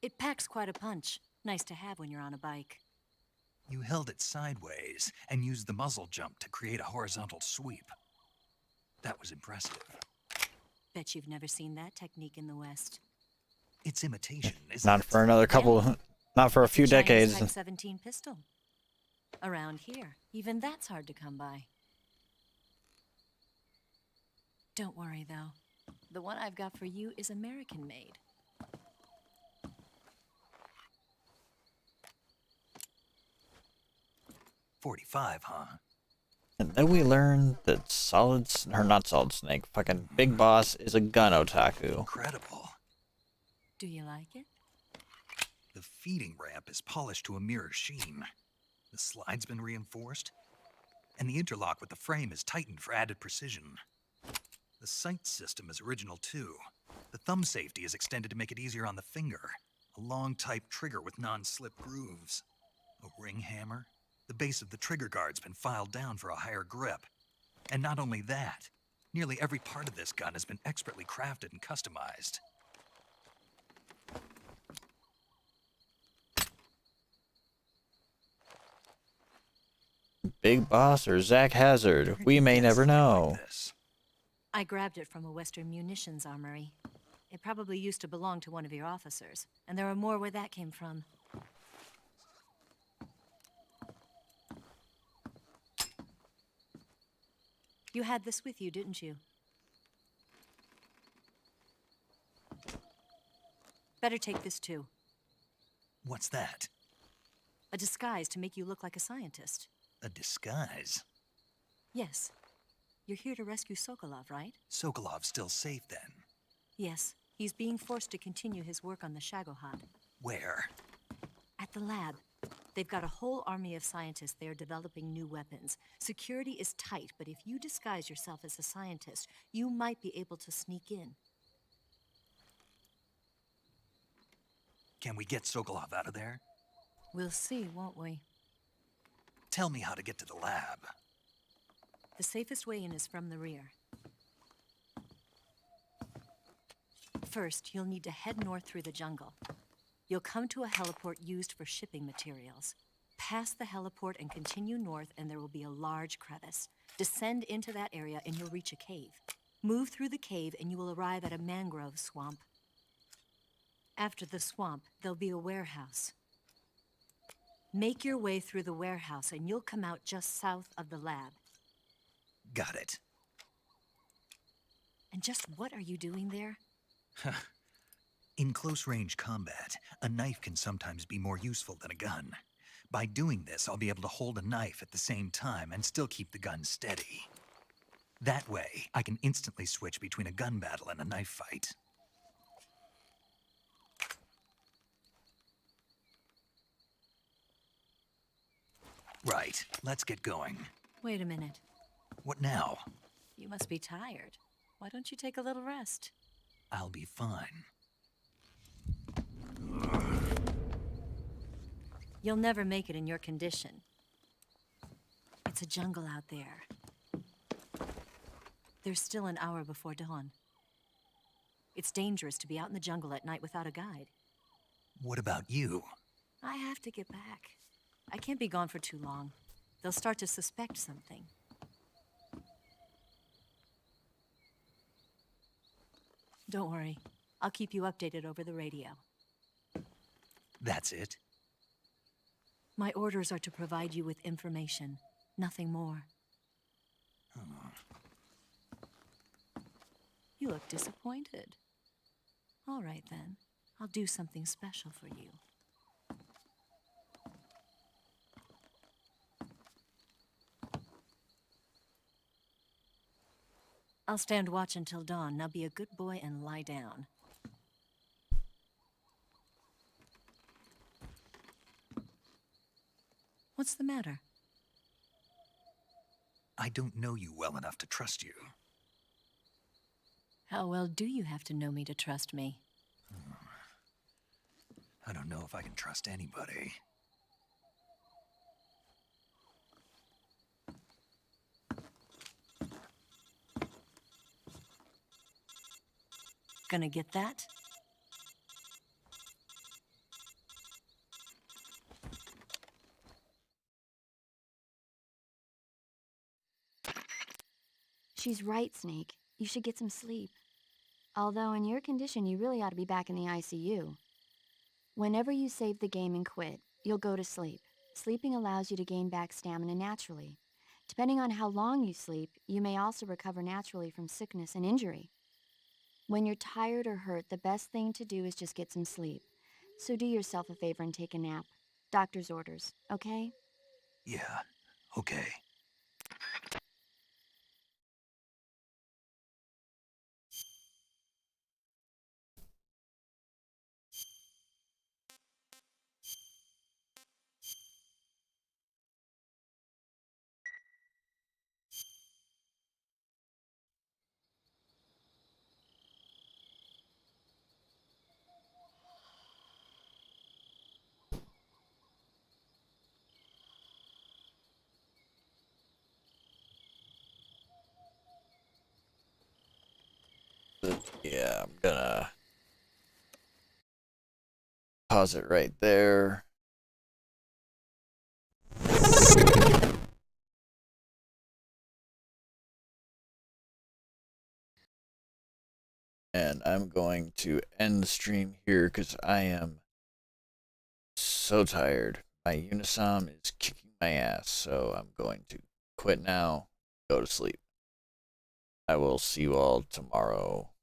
It packs quite a punch. Nice to have when you're on a bike. You held it sideways and used the muzzle jump to create a horizontal sweep. That was impressive. Bet you've never seen that technique in the West. It's imitation, isn't Not it? for another couple, not for a few Chinese decades. Type 17 pistol. Around here, even that's hard to come by. Don't worry, though. The one I've got for you is American-made. .45, huh? And then we learned that not Solid Snake, fucking Big Boss is a gun otaku. Incredible. Do you like it? The feeding ramp is polished to a mirror sheen. The slide's been reinforced, and the interlock with the frame is tightened for added precision. The sight system is original too. The thumb safety is extended to make it easier on the finger. A long type trigger with non-slip grooves. A ring hammer. The base of the trigger guard's been filed down for a higher grip. And not only that, nearly every part of this gun has been expertly crafted and customized. Big Boss or Zach Hazard, we may never know. I grabbed it from a Western munitions armory. It probably used to belong to one of your officers, and there are more where that came from. You had this with you, didn't you? Better take this too. What's that? A disguise to make you look like a scientist. A disguise? Yes. You're here to rescue Sokolov, right? Sokolov's still safe then? Yes. He's being forced to continue his work on the Shagohod. Where? At the lab. They've got a whole army of scientists there developing new weapons. Security is tight, but if you disguise yourself as a scientist, you might be able to sneak in. Can we get Sokolov out of there? We'll see, won't we? Tell me how to get to the lab. The safest way in is from the rear. First, you'll need to head north through the jungle. You'll come to a heliport used for shipping materials. Pass the heliport and continue north, and there will be a large crevice. Descend into that area, and you'll reach a cave. Move through the cave, and you will arrive at a mangrove swamp. After the swamp, there'll be a warehouse. Make your way through the warehouse, and you'll come out just south of the lab. Got it. And just what are you doing there? In close-range combat, a knife can sometimes be more useful than a gun. By doing this, I'll be able to hold a knife at the same time and still keep the gun steady. That way, I can instantly switch between a gun battle and a knife fight. Right, let's get going. Wait a minute. What now? You must be tired. Why don't you take a little rest? I'll be fine. You'll never make it in your condition. It's a jungle out there. There's still an hour before dawn. It's dangerous to be out in the jungle at night without a guide. What about you? I have to get back. I can't be gone for too long. They'll start to suspect something. Don't worry. I'll keep you updated over the radio. That's it? My orders are to provide you with information, nothing more. You look disappointed. All right, then. I'll do something special for you. I'll stand watch until dawn. Now be a good boy and lie down. What's the matter? I don't know you well enough to trust you. How well do you have to know me to trust me? I don't know if I can trust anybody. Gonna get that? She's right, Snake. You should get some sleep. Although in your condition, you really ought to be back in the ICU. Whenever you save the game and quit, you'll go to sleep. Sleeping allows you to gain back stamina naturally. Depending on how long you sleep, you may also recover naturally from sickness and injury. When you're tired or hurt, the best thing to do is just get some sleep. So do yourself a favor and take a nap. Doctor's orders, okay? Yeah, okay. Yeah, I'm gonna pause it right there. And I'm going to end the stream here because I am so tired. My Unisom is kicking my ass, so I'm going to quit now, go to sleep. I will see you all tomorrow.